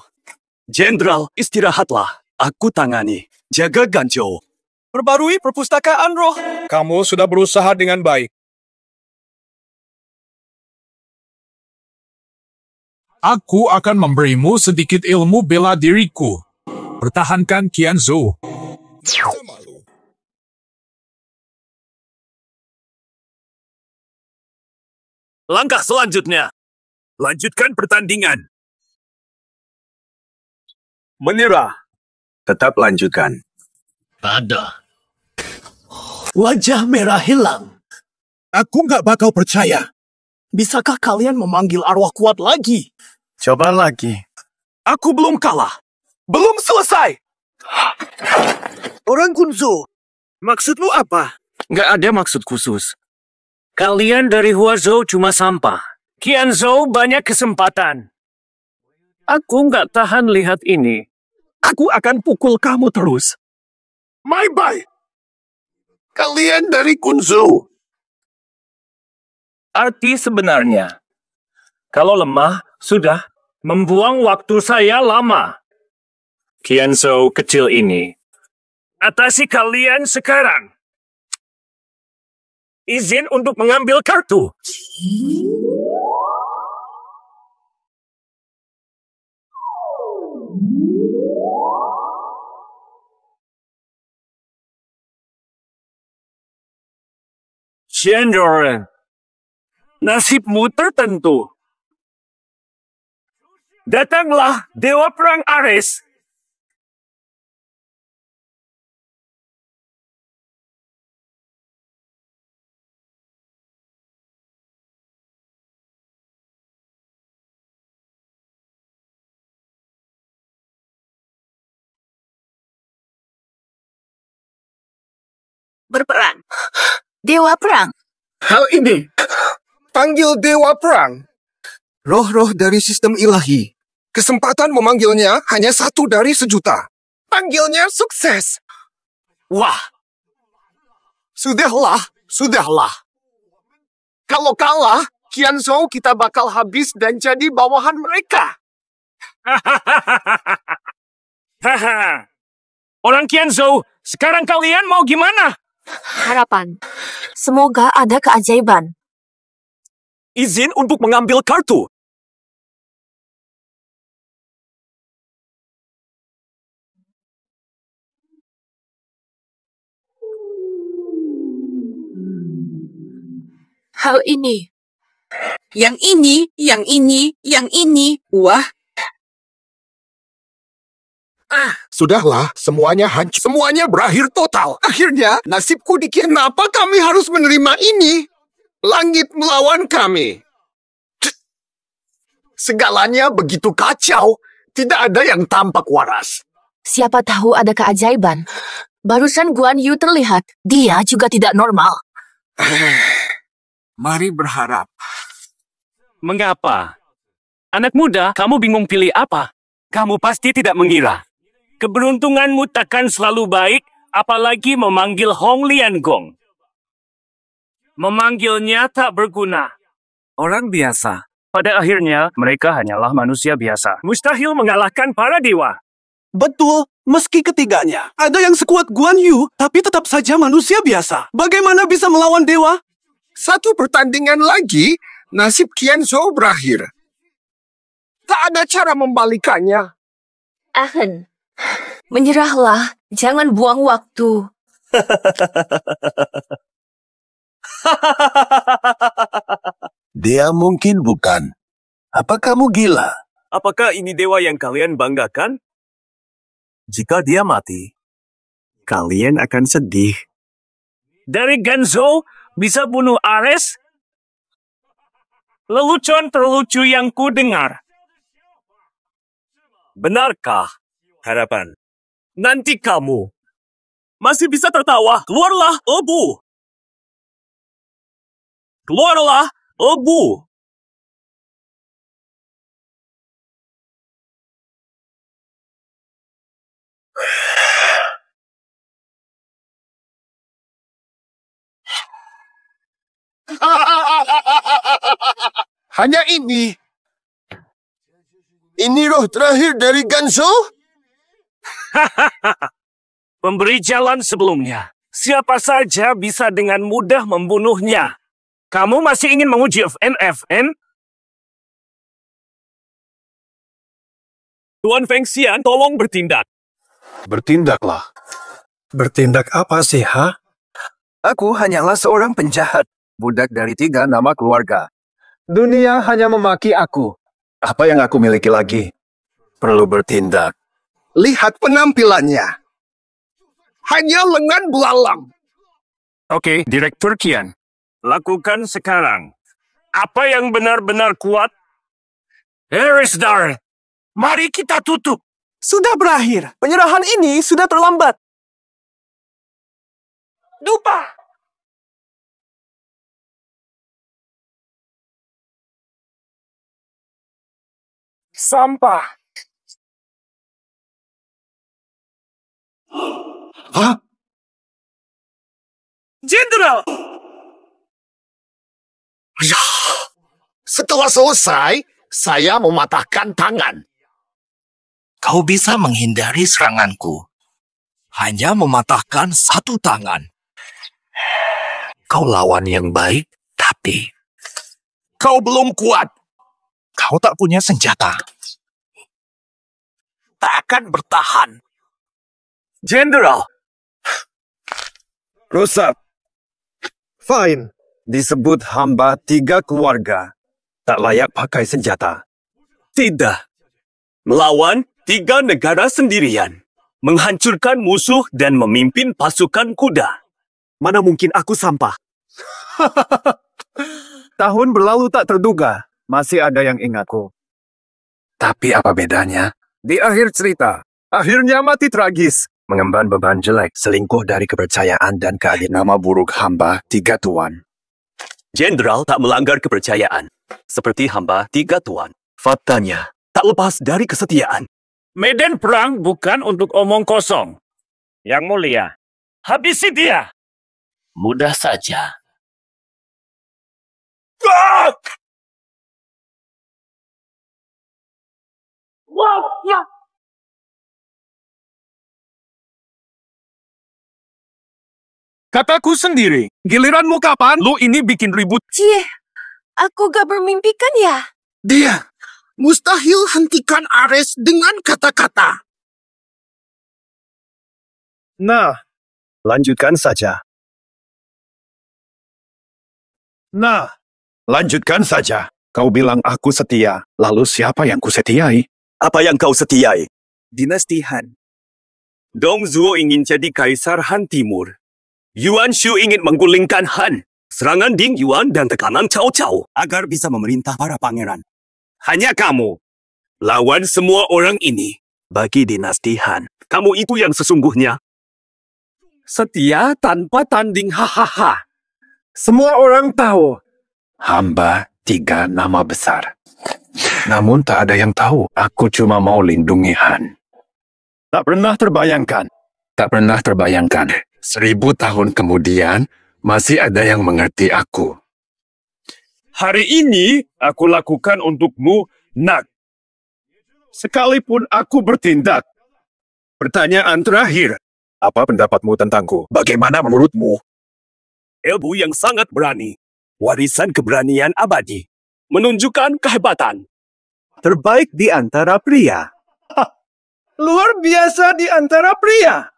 Jenderal, istirahatlah. Aku tangani. Jaga Ganzhou. Perbarui perpustakaan roh. Kamu sudah berusaha dengan baik. Aku akan memberimu sedikit ilmu bela diriku. Pertahankan Qianzhou. Langkah selanjutnya. Lanjutkan pertandingan. Menyerah. Tetap lanjutkan. Ada. Wajah merah hilang. Aku nggak bakal percaya. Bisakah kalian memanggil arwah kuat lagi? Coba lagi. Aku belum kalah. Belum selesai. Orang Kunzu, maksudmu apa? Nggak ada maksud khusus. Kalian dari Huazhou cuma sampah. Qianzhou banyak kesempatan. Aku nggak tahan lihat ini. Aku akan pukul kamu terus. Mai Bai, kalian dari Kunzu. Arti sebenarnya, kalau lemah, sudah membuang waktu saya lama. Qianzhou kecil ini, atasi kalian sekarang. Izin untuk mengambil kartu. Shendoran, nasibmu tertentu. Datanglah Dewa Perang Ares. Berperang. Dewa Perang. Hal ini, panggil Dewa Perang. Roh-roh dari sistem ilahi. Kesempatan memanggilnya hanya 1 dari 1.000.000. Panggilnya sukses. Wah, Sudahlah. Kalau kalah, Qianzhou kita bakal habis dan jadi bawahan mereka. Haha. Orang Qianzhou, sekarang kalian mau gimana? Harapan. Semoga ada keajaiban. Izin untuk mengambil kartu. Hal ini. Yang ini. Wah. Sudahlah, semuanya hancur. Semuanya berakhir total. Akhirnya, nasibku kenapa kami harus menerima ini? Langit melawan kami. Segalanya begitu kacau. Tidak ada yang tampak waras. Siapa tahu ada keajaiban. Barusan Guan Yu terlihat. Dia juga tidak normal. Mari berharap. Mengapa? Anak muda, kamu bingung pilih apa? Kamu pasti tidak mengira. Keberuntunganmu takkan selalu baik, apalagi memanggil Hong Liangong. Memanggilnya tak berguna. Orang biasa. Pada akhirnya, mereka hanyalah manusia biasa. Mustahil mengalahkan para dewa. betul. Meski ketiganya ada yang sekuat Guan Yu, tapi tetap saja manusia biasa. Bagaimana bisa melawan dewa? 1 pertandingan lagi, nasib Qianzhou berakhir. Tak ada cara membalikannya. Ahen. Menyerahlah. Jangan buang waktu. Dia mungkin bukan. Apa kamu gila? Apakah ini dewa yang kalian banggakan? Jika dia mati, kalian akan sedih. Dari Ganzhou bisa bunuh Ares? Lelucon terlucu yang ku dengar. Benarkah, harapan? Nanti kamu masih bisa tertawa. Keluarlah, Ebu! Keluarlah, Ebu! Hanya ini. Ini roh terakhir dari Ganzhou? Pemberi jalan sebelumnya. Siapa saja bisa dengan mudah membunuhnya. Kamu masih ingin menguji FNFN? Tuan Feng Xian, tolong bertindak. Bertindaklah. Bertindak apa sih, ha? Aku hanyalah seorang penjahat, budak dari 3 nama keluarga. Dunia hanya memaki aku. Apa yang aku miliki lagi? Perlu bertindak. Lihat penampilannya. Hanya lengan belalang. Oke, Direktur Qian. Lakukan sekarang. Apa yang benar-benar kuat? Erisdar, mari kita tutup. Sudah berakhir. Penyerahan ini sudah terlambat. Dupa! Sampah. Hah? Jenderal! Ya. Setelah selesai, saya mematahkan tangan. Kau bisa menghindari seranganku. Hanya mematahkan satu tangan. Kau lawan yang baik, tapi kau belum kuat. Kau tak punya senjata. Tak akan bertahan. Jenderal! Rusak. Fine. Disebut hamba 3 keluarga. Tak layak pakai senjata. Tidak. Melawan 3 negara sendirian. Menghancurkan musuh dan memimpin pasukan kuda. Mana mungkin aku sampah? Tahun berlalu tak terduga. Masih ada yang ingatku. Tapi apa bedanya? Di akhir cerita, akhirnya mati tragis. Mengemban beban jelek, selingkuh dari kepercayaan dan keadilan. Nama buruk hamba 3 tuan. Jenderal tak melanggar kepercayaan. Seperti hamba 3 tuan. Faktanya, tak lepas dari kesetiaan. Medan perang bukan untuk omong kosong. Yang mulia, habisi dia. Mudah saja. Kataku sendiri, giliranmu kapan? Lu ini bikin ribut. Cie, aku gak bermimpikan ya? Dia mustahil hentikan Ares dengan kata-kata. Nah, lanjutkan saja. Kau bilang aku setia, lalu siapa yang kusetiai? Apa yang kau setiai? Dinasti Han. Dong Zhuo ingin jadi Kaisar Han Timur. Yuan Shu ingin menggulingkan Han. Serangan Ding Yuan dan tekanan Cao Cao agar bisa memerintah para pangeran. Hanya kamu. Lawan semua orang ini. Bagi dinasti Han, kamu itu yang sesungguhnya. Setia tanpa tanding, hahaha. Semua orang tahu. Hamba 3 nama besar. Namun tak ada yang tahu. Aku cuma mau lindungi Han. Tak pernah terbayangkan. 1000 tahun kemudian, masih ada yang mengerti aku. Hari ini aku lakukan untukmu, Nak. Sekalipun aku bertindak. Pertanyaan terakhir. Apa pendapatmu tentangku? Bagaimana menurutmu? Ilmu yang sangat berani. Warisan keberanian abadi. Menunjukkan kehebatan. Terbaik di antara pria. Luar biasa di antara pria.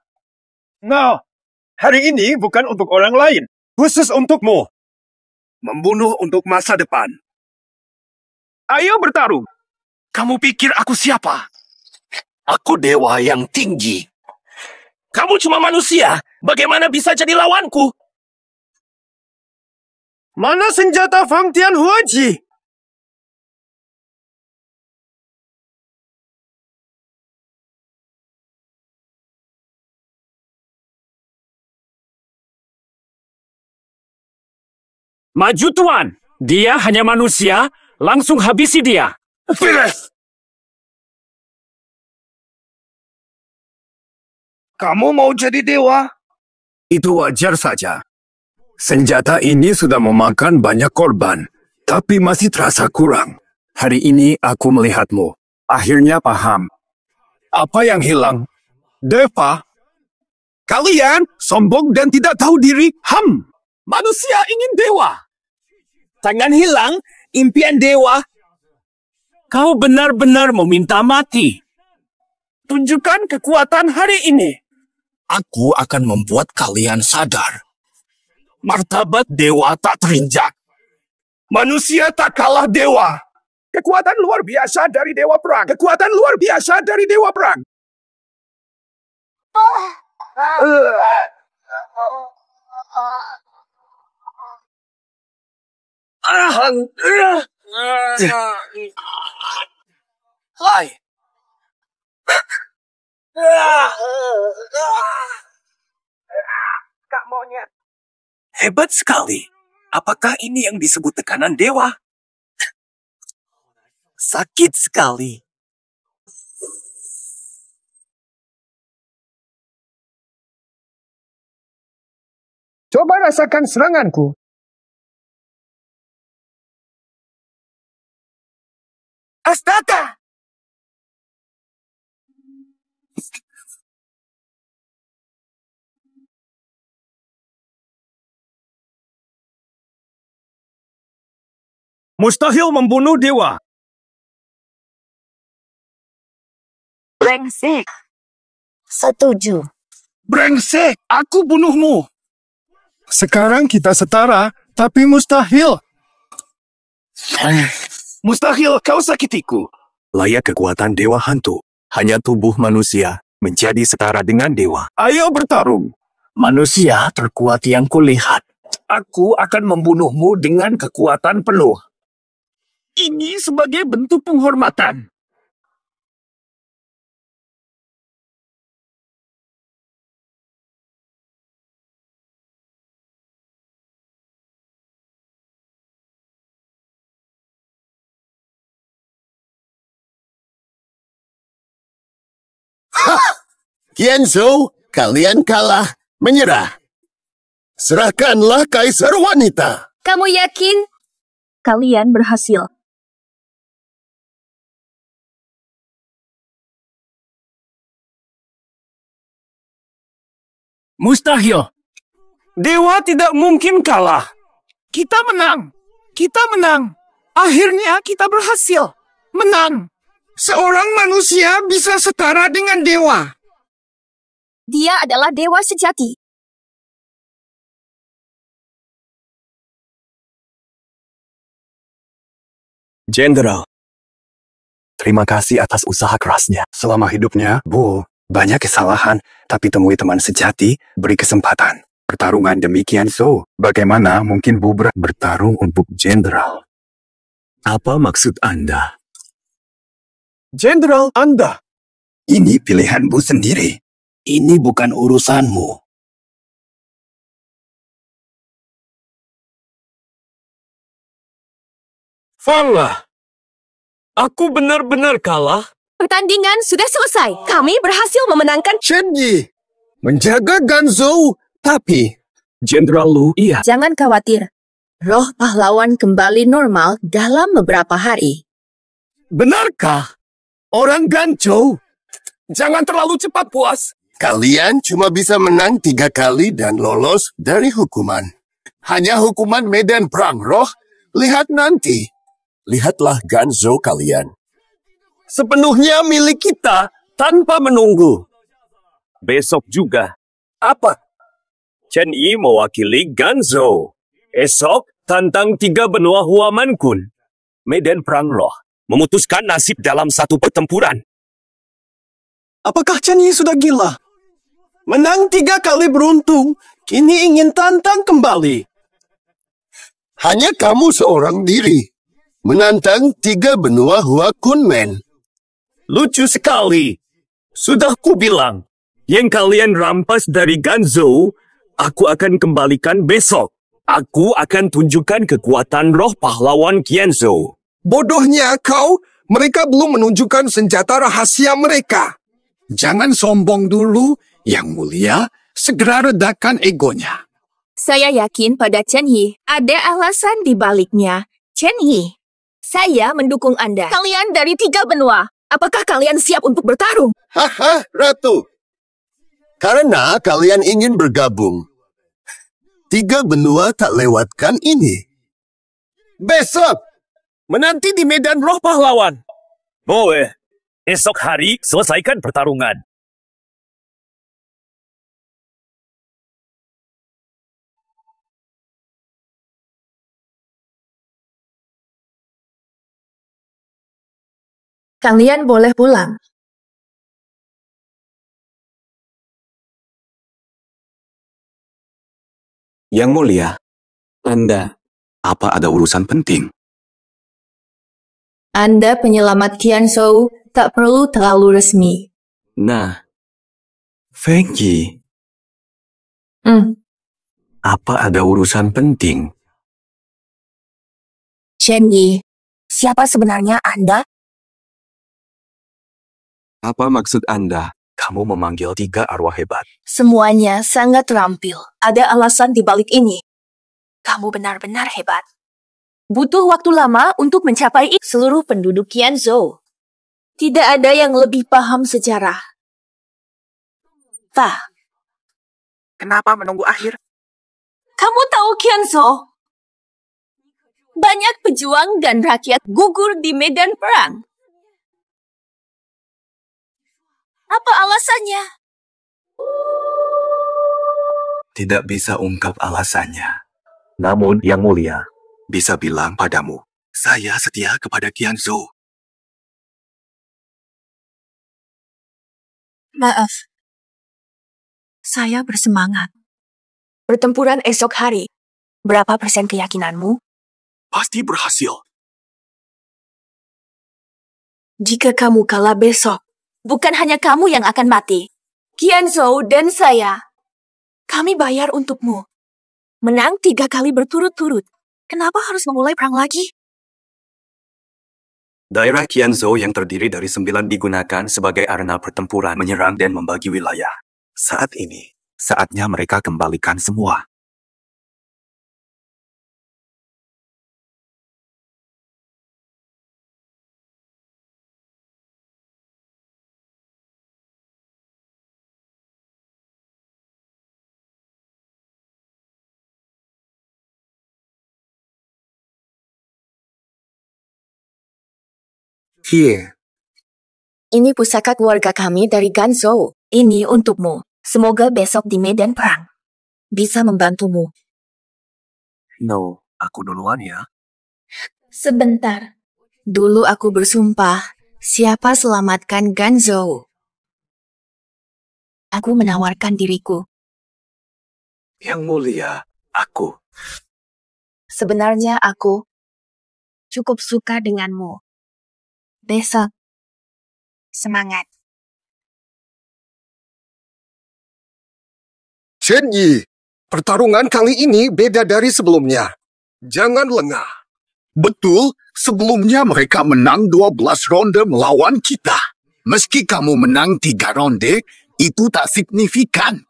No, hari ini bukan untuk orang lain. Khusus untukmu. Membunuh untuk masa depan. Ayo bertarung. Kamu pikir aku siapa? Aku dewa yang tinggi. Kamu cuma manusia. Bagaimana bisa jadi lawanku? Mana senjata Fang Tianhuaji? Maju tuan. Dia hanya manusia, langsung habisi dia. Beres! Kamu mau jadi dewa? Itu wajar saja. Senjata ini sudah memakan banyak korban, tapi masih terasa kurang. Hari ini aku melihatmu. Akhirnya paham. Apa yang hilang? Deva? Kalian sombong dan tidak tahu diri. Manusia ingin dewa. Jangan hilang impian dewa. Kau benar-benar meminta mati. Tunjukkan kekuatan hari ini. Aku akan membuat kalian sadar. Martabat dewa tak terinjak. Manusia tak kalah dewa. Kekuatan luar biasa dari Dewa Perang. Kekuatan luar biasa dari Dewa Perang. Hai. Kak monyet. Hebat sekali. Apakah ini yang disebut tekanan dewa? Sakit sekali. Coba rasakan seranganku. Astaga! Mustahil membunuh dewa. Brengsek. Setuju. Brengsek, aku bunuhmu. Sekarang kita setara, tapi mustahil. Mustahil kau sakitiku. Layak kekuatan dewa hantu. Hanya tubuh manusia menjadi setara dengan dewa. Ayo bertarung. Manusia terkuat yang kulihat. Aku akan membunuhmu dengan kekuatan penuh. Ini sebagai bentuk penghormatan. Qianzhou, kalian kalah. Menyerah. Serahkanlah kaisar wanita. Kamu yakin? Kalian berhasil. Mustahil. Dewa tidak mungkin kalah. Kita menang. Kita menang. Akhirnya kita berhasil. Menang. Seorang manusia bisa setara dengan dewa. Dia adalah dewa sejati. Jenderal, terima kasih atas usaha kerasnya. Selama hidupnya, Bu, banyak kesalahan, tapi temui teman sejati, beri kesempatan. Pertarungan demikian bagaimana mungkin Bu bertarung untuk jenderal? Apa maksud Anda? Jenderal Anda. Ini pilihan Bu sendiri. Ini bukan urusanmu. Fanglah. Aku benar-benar kalah. Pertandingan sudah selesai. Kami berhasil memenangkan. Chen Yi, menjaga Ganzhou, tapi Jenderal Lu, iya. Jangan khawatir. Roh pahlawan kembali normal dalam beberapa hari. Benarkah? Orang Ganzhou. Jangan terlalu cepat puas. kalian cuma bisa menang 3 kali dan lolos dari hukuman. Hanya hukuman medan perang roh. Lihat nanti. Lihatlah Ganzhou kalian. Sepenuhnya milik kita tanpa menunggu. Besok juga. Apa? Chen Yi mewakili Ganzhou. Esok tantang 3 benua Huaman Kun. Medan perang roh. Memutuskan nasib dalam satu pertempuran. Apakah Chen Yi sudah gila? Menang 3 kali beruntung, kini ingin tantang kembali. Hanya kamu seorang diri. Menantang 3 benua Hua Kunmen. Lucu sekali. Sudah kubilang, yang kalian rampas dari Ganzhou, aku akan kembalikan besok. Aku akan tunjukkan kekuatan roh pahlawan Qianzhou. Bodohnya kau, mereka belum menunjukkan senjata rahasia mereka. Jangan sombong dulu, Yang Mulia, segera redakan egonya. Saya yakin pada Chen Yi ada alasan di baliknya. Chen Yi, saya mendukung Anda. Kalian dari 3 benua. Apakah kalian siap untuk bertarung? Haha, Ratu. Karena kalian ingin bergabung. 3 benua tak lewatkan ini. Besok! Menanti di medan roh pahlawan. Boleh. Esok hari selesaikan pertarungan. Kalian boleh pulang. Yang Mulia, Anda, apa ada urusan penting? Anda penyelamat Qianzhou tak perlu terlalu resmi. Nah, Feng Yi, apa ada urusan penting? Chen Yi, siapa sebenarnya Anda? Apa maksud Anda? Kamu memanggil 3 arwah hebat. Semuanya sangat terampil. Ada alasan di balik ini. Kamu benar-benar hebat. Butuh waktu lama untuk mencapai seluruh penduduk Qianzhou. Tidak ada yang lebih paham sejarah. Fa, Kenapa menunggu akhir? kamu tahu Qianzhou? Banyak pejuang dan rakyat gugur di medan perang. Apa alasannya? Tidak bisa ungkap alasannya. Namun, Yang Mulia, bisa bilang padamu, saya setia kepada Qianzhou. Maaf. Saya bersemangat. Pertempuran esok hari. Berapa persen keyakinanmu? Pasti berhasil. Jika kamu kalah besok, bukan hanya kamu yang akan mati. Qianzhou dan saya. Kami bayar untukmu. Menang 3 kali berturut-turut. Kenapa harus memulai perang lagi? Daerah Qianzhou yang terdiri dari 9 digunakan sebagai arena pertempuran menyerang dan membagi wilayah. Saat ini, saatnya mereka kembalikan semua. Kie, Ini pusaka keluarga kami dari Ganzhou. Ini untukmu. Semoga besok di medan perang bisa membantumu. No, aku duluan ya. Sebentar. Dulu aku bersumpah, siapa selamatkan Ganzhou. Aku menawarkan diriku. Yang Mulia, aku. Sebenarnya aku cukup suka denganmu. Besok, semangat. Chen Yi, pertarungan kali ini beda dari sebelumnya. Jangan lengah. Betul, sebelumnya mereka menang 12 ronde melawan kita. Meski kamu menang 3 ronde, itu tak signifikan.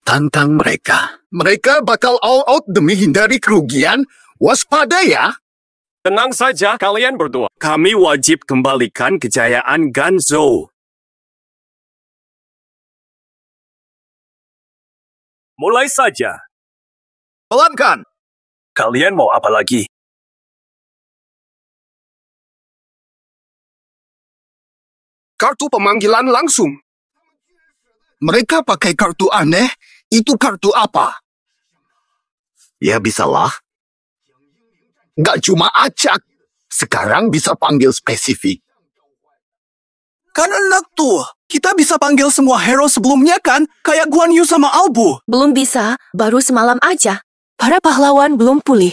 Tantang mereka. Mereka bakal all out demi hindari kerugian. Waspada ya. Tenang saja kalian berdua. Kami wajib kembalikan kejayaan Ganzhou. Mulai saja. Pelankan. Kalian mau apa lagi? Kartu pemanggilan langsung. Mereka pakai kartu aneh. Itu kartu apa? Ya bisalah. Nggak cuma acak. Sekarang bisa panggil spesifik. Kan enak tuh. Kita bisa panggil semua hero sebelumnya kan? Kayak Guan Yu sama Albu. Belum bisa, baru semalam aja. Para pahlawan belum pulih.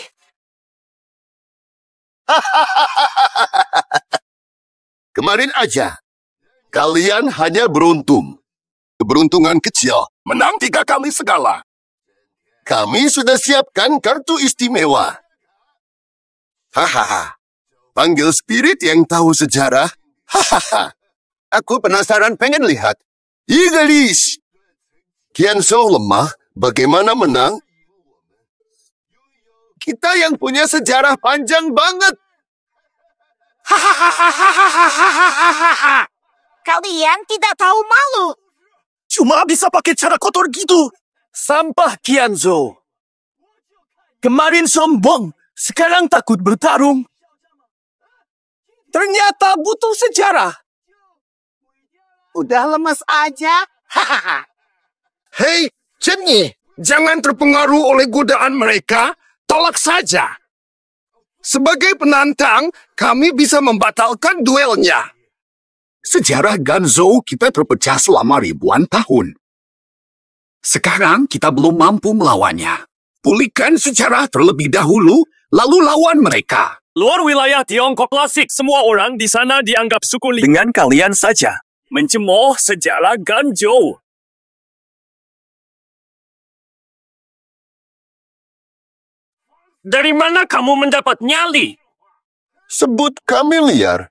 Kemarin aja. Kalian hanya beruntung. Keberuntungan kecil. Menang 3 kali segala. Kami sudah siapkan kartu istimewa. Hahaha. Panggil spirit yang tahu sejarah. Hahaha. Aku penasaran pengen lihat. Igelis. Qianzhou lemah. Bagaimana menang? Kita yang punya sejarah panjang banget. Kalian tidak tahu malu. Cuma bisa pakai cara kotor gitu. Sampah Qianzhou. Kemarin sombong, sekarang takut bertarung. Ternyata butuh sejarah. Udah lemes aja. Hei, Chen Yi, jangan terpengaruh oleh godaan mereka. Tolak saja. Sebagai penantang, kami bisa membatalkan duelnya. Sejarah Ganzhou kita terpecah selama ribuan tahun. Sekarang kita belum mampu melawannya. Pulihkan sejarah terlebih dahulu, lalu lawan mereka. Luar wilayah Tiongkok klasik, semua orang di sana dianggap suku dengan kalian saja. Mencemooh sejarah Ganzhou. Dari mana kamu mendapat nyali? Sebut kami liar.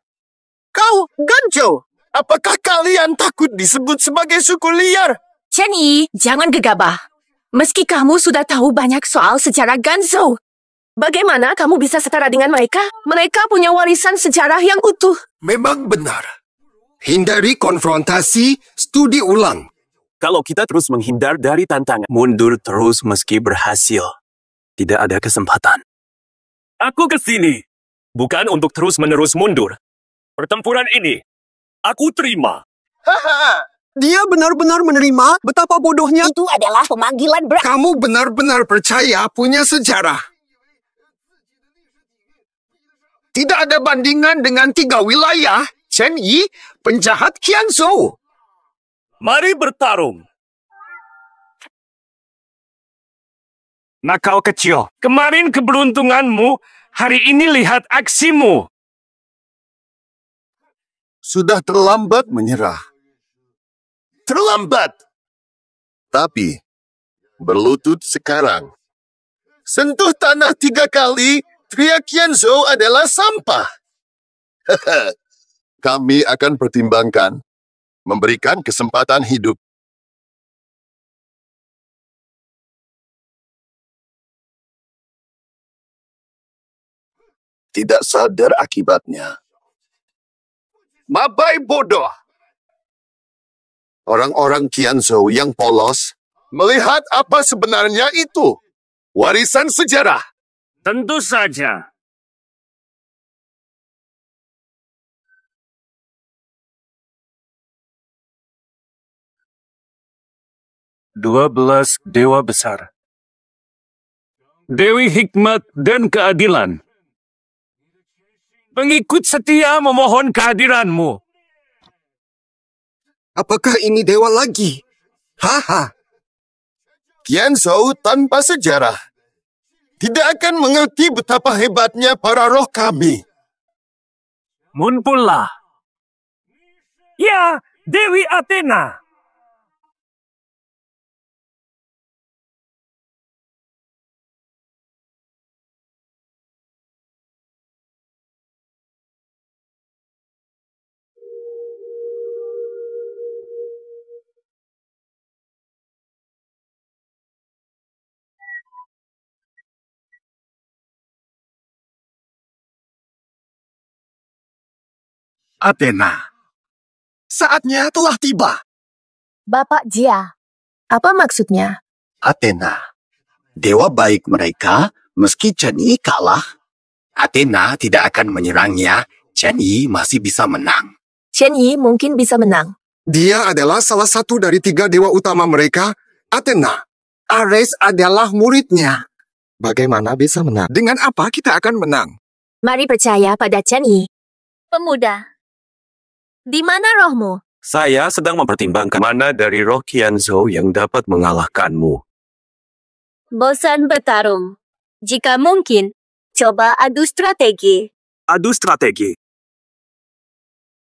Kau, Ganzhou. Apakah kalian takut disebut sebagai suku liar? Chen Yi, jangan gegabah. Meski kamu sudah tahu banyak soal sejarah Ganzhou, bagaimana kamu bisa setara dengan mereka? Mereka punya warisan sejarah yang utuh. Memang benar. Hindari konfrontasi, studi ulang. Kalau kita terus menghindar dari tantangan, mundur terus meski berhasil. Tidak ada kesempatan. Aku ke sini bukan untuk terus-menerus mundur. Pertempuran ini aku terima. Haha, dia benar-benar menerima betapa bodohnya. Itu adalah pemanggilan berat. Kamu benar-benar percaya punya sejarah. Tidak ada bandingan dengan 3 wilayah. Chen Yi, penjahat Qianzhou. Mari bertarung. Nakal kecil, kemarin keberuntunganmu, hari ini lihat aksimu. Sudah terlambat menyerah. Terlambat. Tapi, berlutut sekarang. Sentuh tanah 3 kali, teriak Qianzhou adalah sampah. Kami akan pertimbangkan, memberikan kesempatan hidup. Tidak sadar akibatnya. Mabai bodoh. Orang-orang Qianzhou yang polos melihat apa sebenarnya itu. Warisan sejarah. Tentu saja. "12 Dewa Besar. Dewi Hikmat dan Keadilan. Pengikut setia memohon kehadiranmu." Apakah ini dewa lagi? Haha. Qianzhou tanpa sejarah tidak akan mengerti betapa hebatnya para roh kami. Muncullah. Ya, Dewi Athena. Athena. Saatnya telah tiba. Bapak Jia, apa maksudnya? Athena. Dewa baik mereka, meski Chen Yi kalah. Athena tidak akan menyerangnya. Chen Yi masih bisa menang. Chen Yi mungkin bisa menang. Dia adalah salah satu dari 3 dewa utama mereka, Athena. Ares adalah muridnya. Bagaimana bisa menang? Dengan apa kita akan menang? Mari percaya pada Chen Yi. Pemuda, di mana rohmu? Saya sedang mempertimbangkan mana dari roh Qianzhou yang dapat mengalahkanmu. Bosan bertarung. Jika mungkin, coba adu strategi. Adu strategi.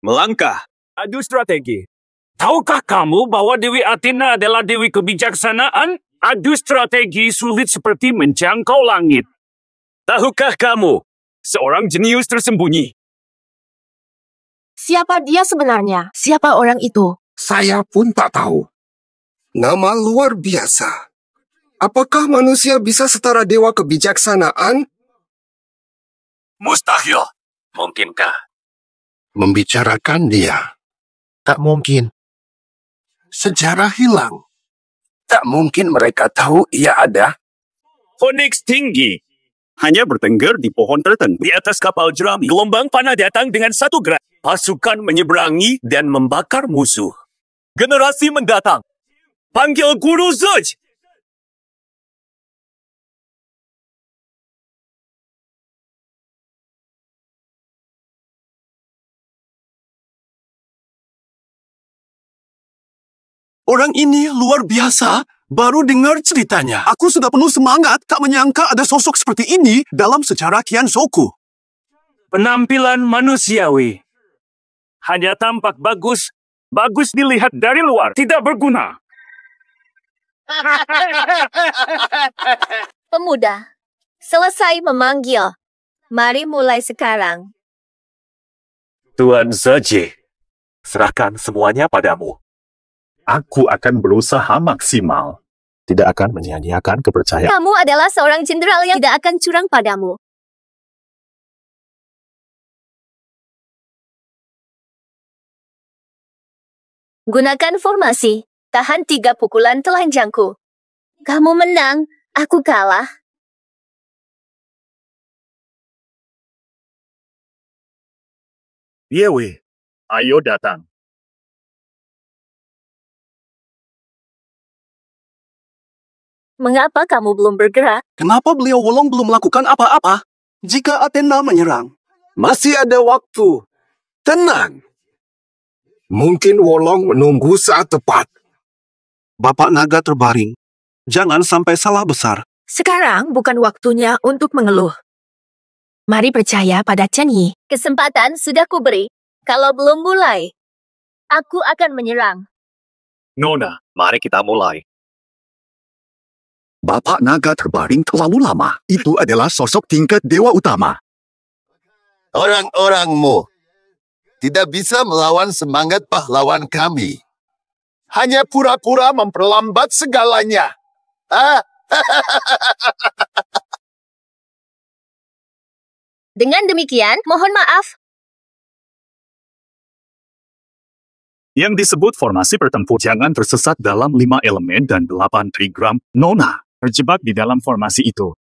Melangkah. Adu strategi. Tahukah kamu bahwa Dewi Athena adalah Dewi kebijaksanaan? Adu strategi sulit seperti menjangkau langit. Tahukah kamu, seorang jenius tersembunyi? Siapa dia sebenarnya? Siapa orang itu? Saya pun tak tahu. Nama luar biasa. Apakah manusia bisa setara dewa kebijaksanaan? Mustahil. Mungkinkah? Membicarakan dia. Tak mungkin. Sejarah hilang. Tak mungkin mereka tahu ia ada. Phoenix tinggi. Hanya bertengger di pohon tertentu. Di atas kapal jerami, gelombang panah datang dengan satu gerak. Pasukan menyeberangi dan membakar musuh. Generasi mendatang. Panggil Guru Zuj. Orang ini luar biasa. Baru dengar ceritanya. Aku sudah penuh semangat, tak menyangka ada sosok seperti ini dalam sejarah Qianzhouku. Penampilan manusiawi. Hanya tampak bagus, bagus dilihat dari luar, tidak berguna. Pemuda, selesai memanggil. Mari mulai sekarang. Tuan Zaji. Serahkan semuanya padamu. Aku akan berusaha maksimal. Tidak akan menyia-nyiakan kepercayaan. Kamu adalah seorang jenderal yang tidak akan curang padamu. Gunakan formasi. Tahan 3 pukulan telanjangku. Kamu menang, aku kalah. Yewe, ayo datang. Mengapa kamu belum bergerak? Kenapa beliau Wolong belum melakukan apa-apa? Jika Athena menyerang, Masih ada waktu. Tenang. Mungkin Wolong menunggu saat tepat. Bapak Naga terbaring. Jangan sampai salah besar. Sekarang bukan waktunya untuk mengeluh. Mari percaya pada Chen Yi. Kesempatan sudah kuberi. Kalau belum mulai, aku akan menyerang. Nona, mari kita mulai. Bapak Naga terbaring terlalu lama. Itu adalah sosok tingkat dewa utama. Orang-orangmu tidak bisa melawan semangat pahlawan kami. Hanya pura-pura memperlambat segalanya. Dengan demikian, mohon maaf. Yang disebut formasi pertempur jangan tersesat dalam 5 elemen dan 8 trigram. Nona, terjebak di dalam formasi itu.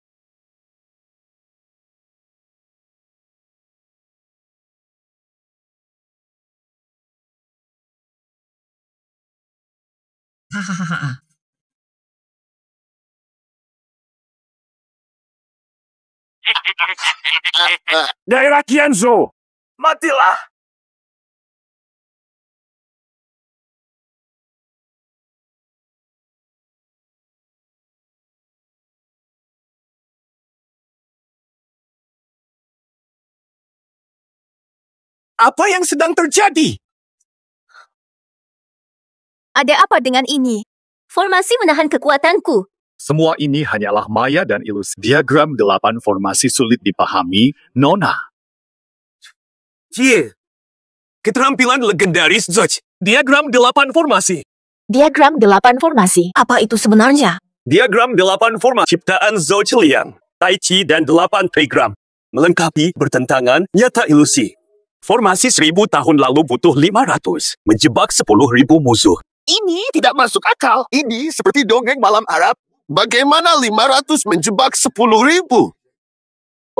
Daerah Qianzhou, matilah! Apa yang sedang terjadi? Ada apa dengan ini? Formasi menahan kekuatanku. Semua ini hanyalah maya dan ilusi. Diagram 8 formasi sulit dipahami, Nona. Cie, keterampilan legendaris Zoj. Diagram 8 formasi. Diagram 8 formasi. Apa itu sebenarnya? Diagram 8 formasi ciptaan Zoj Liang, Tai Chi dan 8 trigram. Melengkapi bertentangan nyata ilusi. Formasi 1000 tahun lalu butuh 500. Menjebak 10.000 musuh. Ini tidak masuk akal. Ini seperti dongeng malam Arab. Bagaimana 500 menjebak 10.000?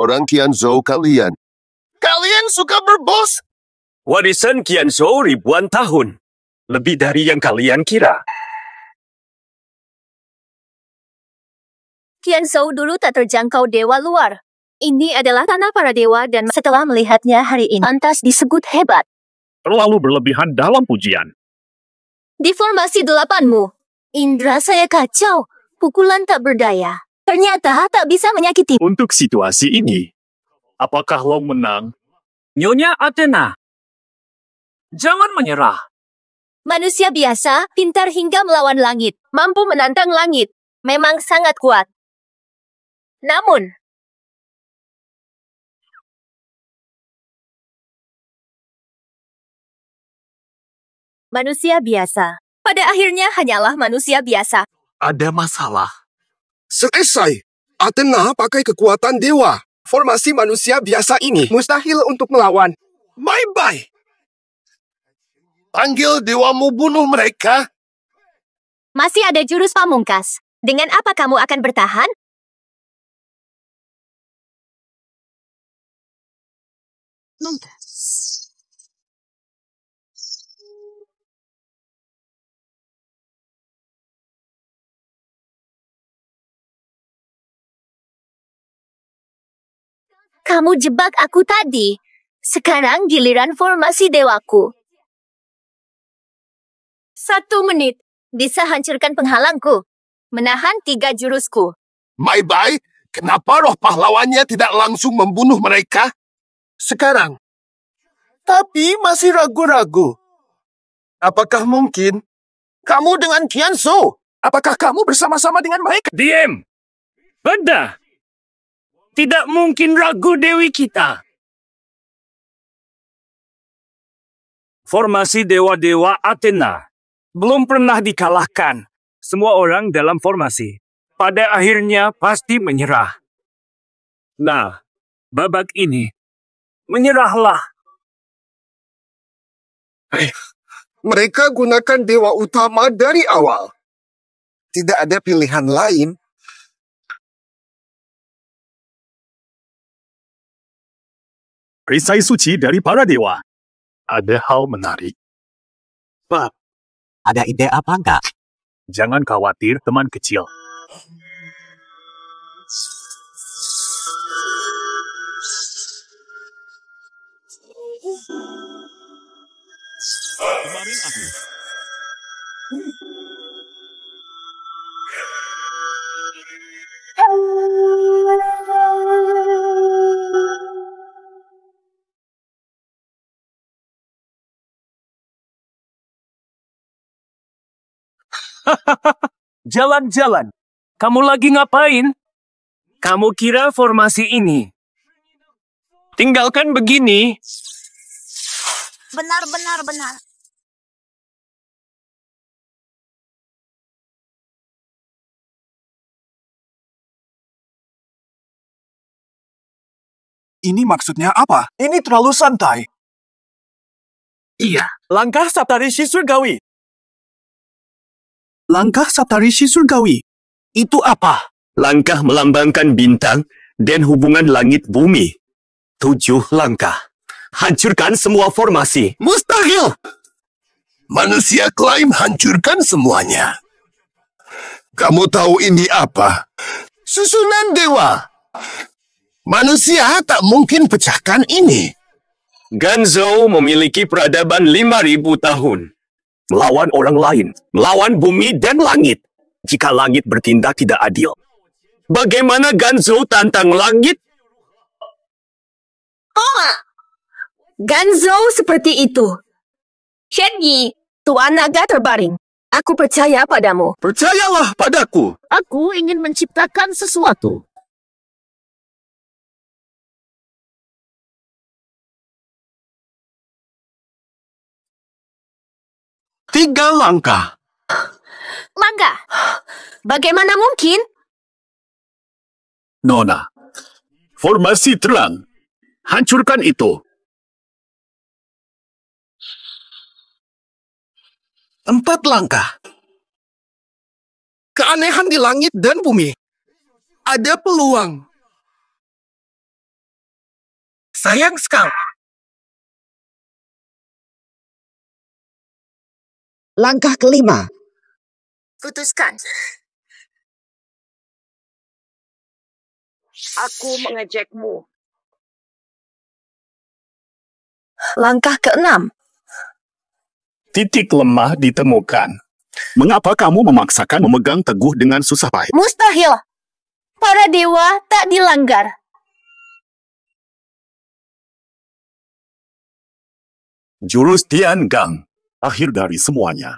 Orang Qianzhou kalian. Kalian suka berbos? Warisan Qianzhou ribuan tahun. Lebih dari yang kalian kira. Qianzhou dulu tak terjangkau dewa luar. Ini adalah tanah para dewa dan setelah melihatnya hari ini, pantas disebut hebat. Terlalu berlebihan dalam pujian. Di formasi 8-mu, indera saya kacau. Pukulan tak berdaya. Ternyata tak bisa menyakiti. Untuk situasi ini, apakah Long menang? Nyonya Athena, jangan menyerah. Manusia biasa, pintar hingga melawan langit. Mampu menantang langit. Memang sangat kuat. Namun, manusia biasa. Pada akhirnya hanyalah manusia biasa. Ada masalah. Selesai. Athena pakai kekuatan dewa. Formasi manusia biasa ini mustahil untuk melawan. Bye-bye. Panggil dewamu bunuh mereka. Masih ada jurus pamungkas. Dengan apa kamu akan bertahan? Kamu jebak aku tadi. Sekarang giliran formasi dewaku. 1 menit. Bisa hancurkan penghalangku. Menahan 3 jurusku. Bye-bye. Kenapa roh pahlawannya tidak langsung membunuh mereka? Sekarang. Tapi masih ragu-ragu. Apakah mungkin kamu dengan Qianzhou? Apakah kamu bersama-sama dengan mereka? Diam! Benda! Tidak mungkin ragu Dewi kita. Formasi dewa-dewa Athena belum pernah dikalahkan. Semua orang dalam formasi pada akhirnya pasti menyerah. Nah, babak ini, menyerahlah. Mereka gunakan dewa utama dari awal. Tidak ada pilihan lain. Perisai suci dari para dewa. Ada hal menarik. Pak, ada ide apa enggak? Jangan khawatir, teman kecil. Kemarin aku. Jalan-jalan. Kamu lagi ngapain? Kamu kira formasi ini tinggalkan begini? Benar. Ini maksudnya apa? Ini terlalu santai. Iya. Langkah Saptarishi Surgawi. Langkah Saptarishi Surgawi. Itu apa? Langkah melambangkan bintang dan hubungan langit bumi. 7 langkah. Hancurkan semua formasi. Mustahil! Manusia klaim hancurkan semuanya. Kamu tahu ini apa? Susunan dewa. Manusia tak mungkin pecahkan ini. Ganzhou memiliki peradaban 5.000 tahun. Melawan orang lain, melawan bumi dan langit. Jika langit bertindak tidak adil, bagaimana Ganzhou tantang langit? Ganzhou seperti itu. Shen Yi, Tuan Naga terbaring. Aku percaya padamu. Percayalah padaku. Aku ingin menciptakan sesuatu. Tiga langkah. Langkah. Bagaimana mungkin? Nona, formasi terang. Hancurkan itu. 4 langkah. Keanehan di langit dan bumi. Ada peluang. Sayang sekali. Langkah kelima. Putuskan. Aku mengejakmu. Langkah keenam. Titik lemah ditemukan. Mengapa kamu memaksakan memegang teguh dengan susah payah? Mustahil. Para dewa tak dilanggar. Jurus Tian Gang. Akhir dari semuanya.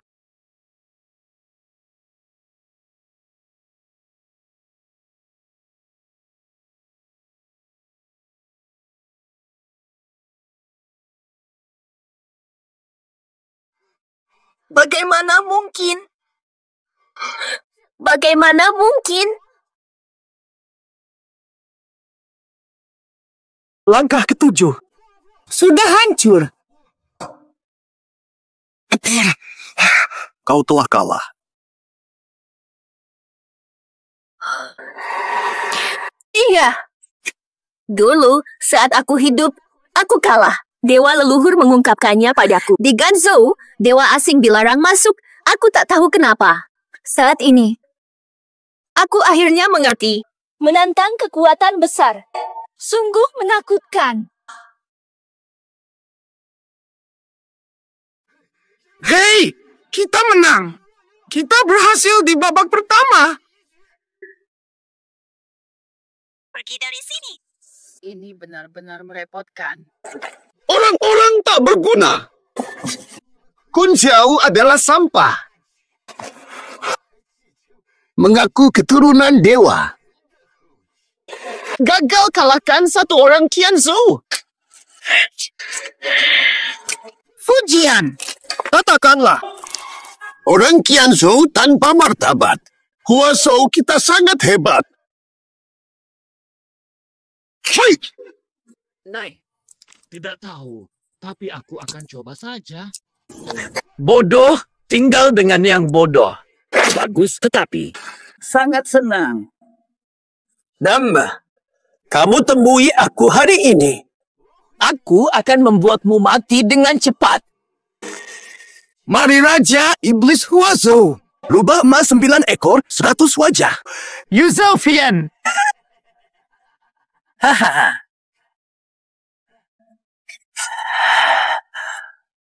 Bagaimana mungkin? Bagaimana mungkin? Langkah ke-7. Sudah hancur. Kau telah kalah. Iya. Dulu, saat aku hidup, aku kalah. Dewa leluhur mengungkapkannya padaku. Di Ganzhou, dewa asing dilarang masuk. Aku tak tahu kenapa. Saat ini, aku akhirnya mengerti. Menantang kekuatan besar. Sungguh menakutkan. Hei, kita menang. Kita berhasil di babak pertama. Pergi dari sini. Ini benar-benar merepotkan. Orang-orang tak berguna. Kun Xiao adalah sampah. Mengaku keturunan dewa. Gagal kalahkan satu orang Qianzhou. Fujian. Katakanlah, orang Qianzhou tanpa martabat. Hua Shou kita sangat hebat. Fight! Nai, tidak tahu. Tapi aku akan coba saja. Bodoh tinggal dengan yang bodoh. Bagus tetapi Sangat senang. Nambah, kamu temui aku hari ini. Aku akan membuatmu mati dengan cepat. Mari Raja Iblis Hua Shou. Rubah emas 9 ekor, 100 wajah. Yu Zhoufian. Hahaha.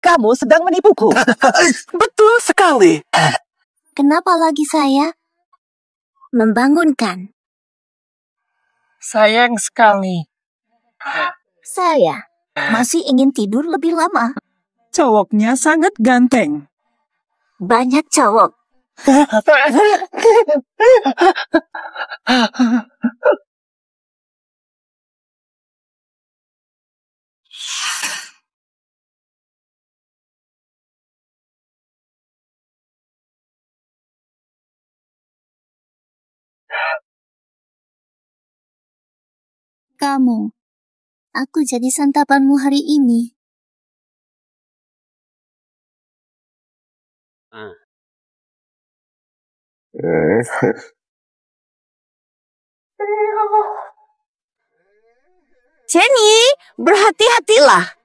Kamu sedang menipuku. Betul sekali. Kenapa lagi saya? Membangunkan. Sayang sekali. Saya masih ingin tidur lebih lama. Cowoknya sangat ganteng. Banyak cowok. Kamu, aku jadi santapanmu hari ini. Jenny, berhati-hatilah.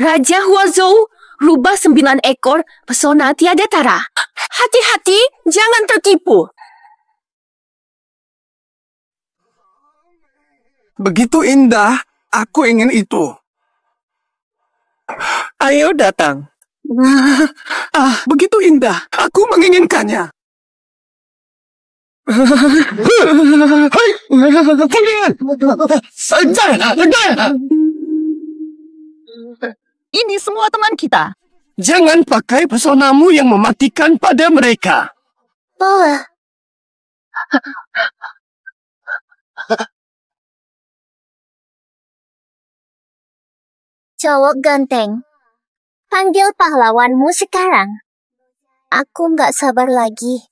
Raja Huazhou, rubah 9 ekor, pesona tiada tara. Hati-hati, jangan tertipu. Begitu indah, aku ingin itu. Ayo datang. Begitu indah, aku menginginkannya. Ini semua teman kita. Jangan pakai pesonamu yang mematikan pada mereka. Boa. Cowok ganteng, panggil pahlawanmu sekarang. Aku nggak sabar lagi.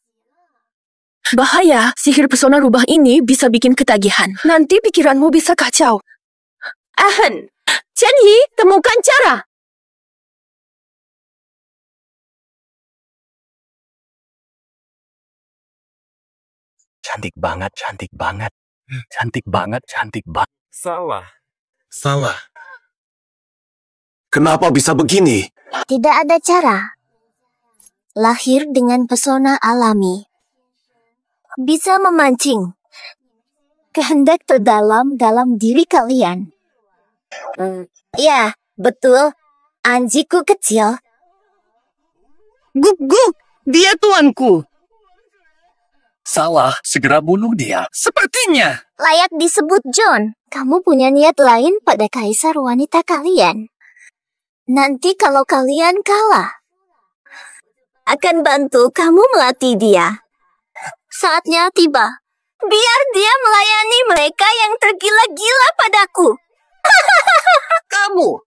Bahaya, sihir pesona rubah ini bisa bikin ketagihan. Nanti pikiranmu bisa kacau. Ahan, Jenny, temukan cara. Cantik banget, cantik banget. Cantik banget, cantik banget. Salah. Kenapa bisa begini? Tidak ada cara. Lahir dengan pesona alami. Bisa memancing kehendak terdalam dalam diri kalian. Ya, betul. Anjiku kecil. Guk, dia tuanku. Salah, segera bunuh dia. Sepertinya. Layak disebut John. Kamu punya niat lain pada kaisar wanita kalian. Nanti kalau kalian kalah, akan bantu kamu melatih dia. Saatnya tiba. Biar dia melayani mereka yang tergila-gila padaku. Kamu.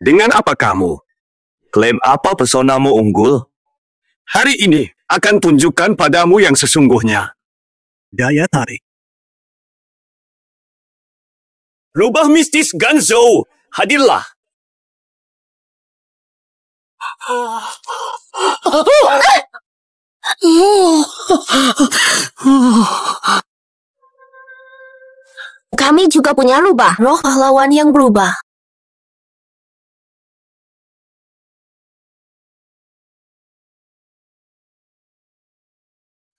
Dengan apa kamu? Klaim apa pesonamu unggul? Hari ini akan tunjukkan padamu yang sesungguhnya. Daya tarik. Rubah mistis Ganzhou, hadirlah. Kami juga punya rubah, roh pahlawan yang berubah.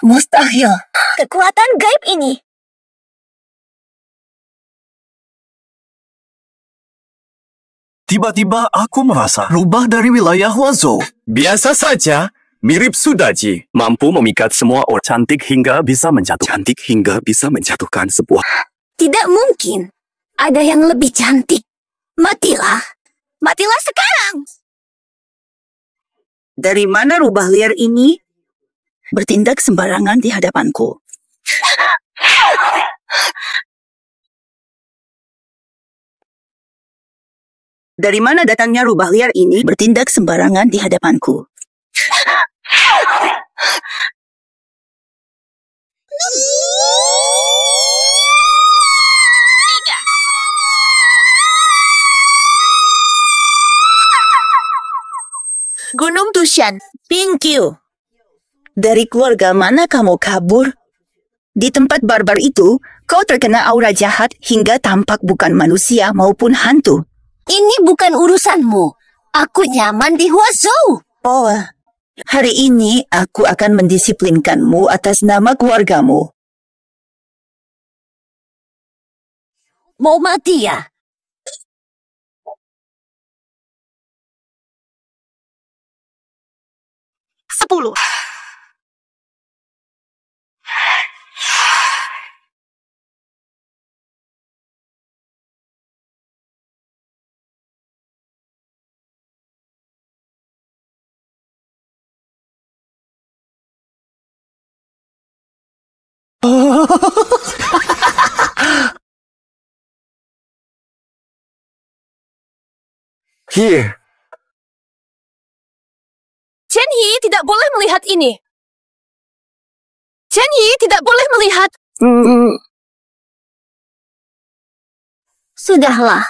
Mustahil. Kekuatan gaib ini. Tiba-tiba aku merasa rubah dari wilayah Huazhou. Biasa saja, mirip Sudaji. Mampu memikat semua orang cantik hingga bisa menjatuhkan sebuah. Tidak mungkin. Ada yang lebih cantik. Matilah. Matilah sekarang. Dari mana rubah liar ini bertindak sembarangan di hadapanku? Dari mana datangnya rubah liar ini bertindak sembarangan di hadapanku? Gunung Tushan. Pinkyu. Dari keluarga mana kamu kabur? Di tempat barbar itu, kau terkena aura jahat hingga tampak bukan manusia maupun hantu. Ini bukan urusanmu. Aku nyaman di Huazhou. Oh, hari ini aku akan mendisiplinkanmu atas nama keluargamu. Mau mati ya? Sepuluh. Here. Chen Yi tidak boleh melihat ini. Chen Yi tidak boleh melihat. Sudahlah.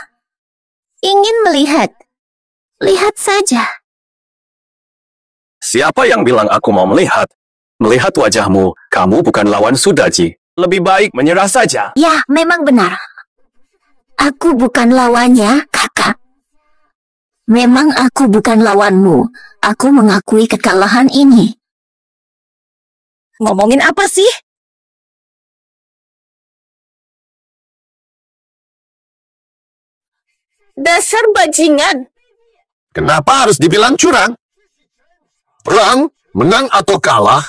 Ingin melihat. Lihat saja. Siapa yang bilang aku mau melihat? Melihat wajahmu, kamu bukan lawan Sudaji. Lebih baik menyerah saja. Ya, memang benar. Aku bukan lawannya, kakak. Memang aku bukan lawanmu. Aku mengakui kekalahan ini. Ngomongin apa sih? Dasar bajingan. Kenapa harus dibilang curang? Perang, menang atau kalah,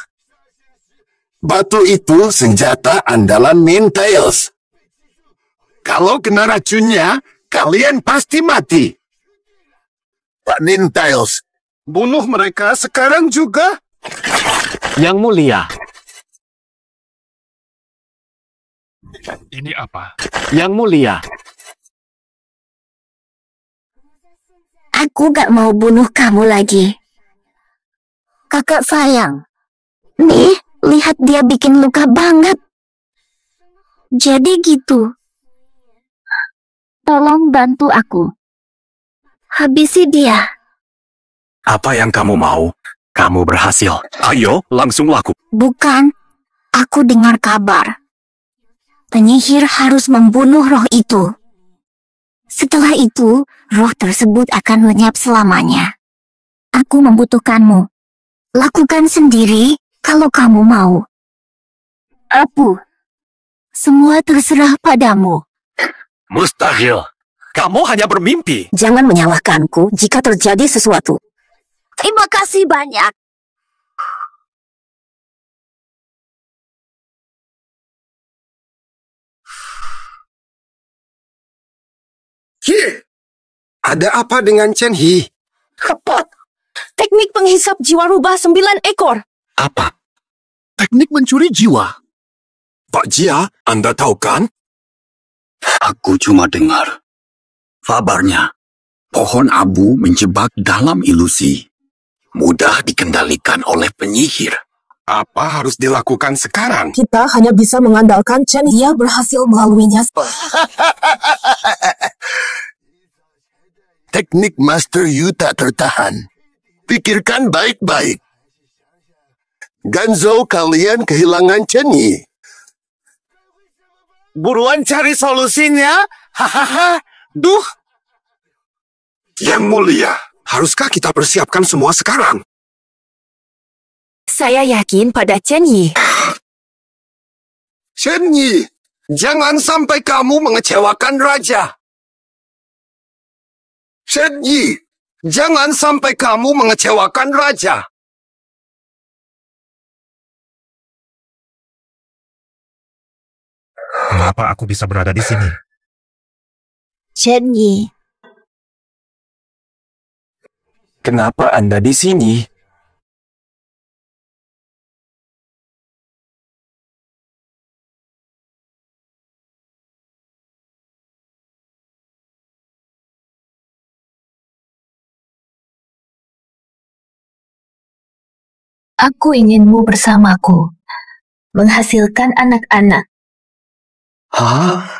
batu itu senjata andalan Ninetales. Kalau kena racunnya, kalian pasti mati. Pak Ninetales, bunuh mereka sekarang juga. Yang mulia. Ini apa? Yang mulia. Aku gak mau bunuh kamu lagi. Kakak sayang. Nih, lihat dia bikin luka banget. Jadi gitu. Tolong bantu aku. Habisi dia. Apa yang kamu mau? Kamu berhasil. Ayo, langsung laku. Bukan. Aku dengar kabar. Penyihir harus membunuh roh itu. Setelah itu, roh tersebut akan lenyap selamanya. Aku membutuhkanmu. Lakukan sendiri kalau kamu mau. Apu. Semua terserah padamu. Mustahil. Kamu hanya bermimpi. Jangan menyalahkanku jika terjadi sesuatu. Terima kasih banyak. Ada apa dengan Chen Yi? Kepot. Teknik penghisap jiwa rubah 9 ekor. Apa? Teknik mencuri jiwa. Pak Jia, Anda tahu kan? Aku cuma dengar. Kabarnya, pohon abu menjebak dalam ilusi. Mudah dikendalikan oleh penyihir. Apa harus dilakukan sekarang? Kita hanya bisa mengandalkan Chen Yi berhasil melaluinya. Teknik Master Yu tak tertahan. Pikirkan baik-baik. Ganzhou, kalian kehilangan Chen Yi. Buruan cari solusinya. Hahaha. Duh. Yang mulia, haruskah kita persiapkan semua sekarang? Saya yakin pada Chen Yi. Chen Yi, jangan sampai kamu mengecewakan raja. Chen Yi, jangan sampai kamu mengecewakan raja. Kenapa aku bisa berada di sini? Chen Yi. Kenapa Anda di sini? Aku inginmu bersamaku, menghasilkan anak-anak. Hah?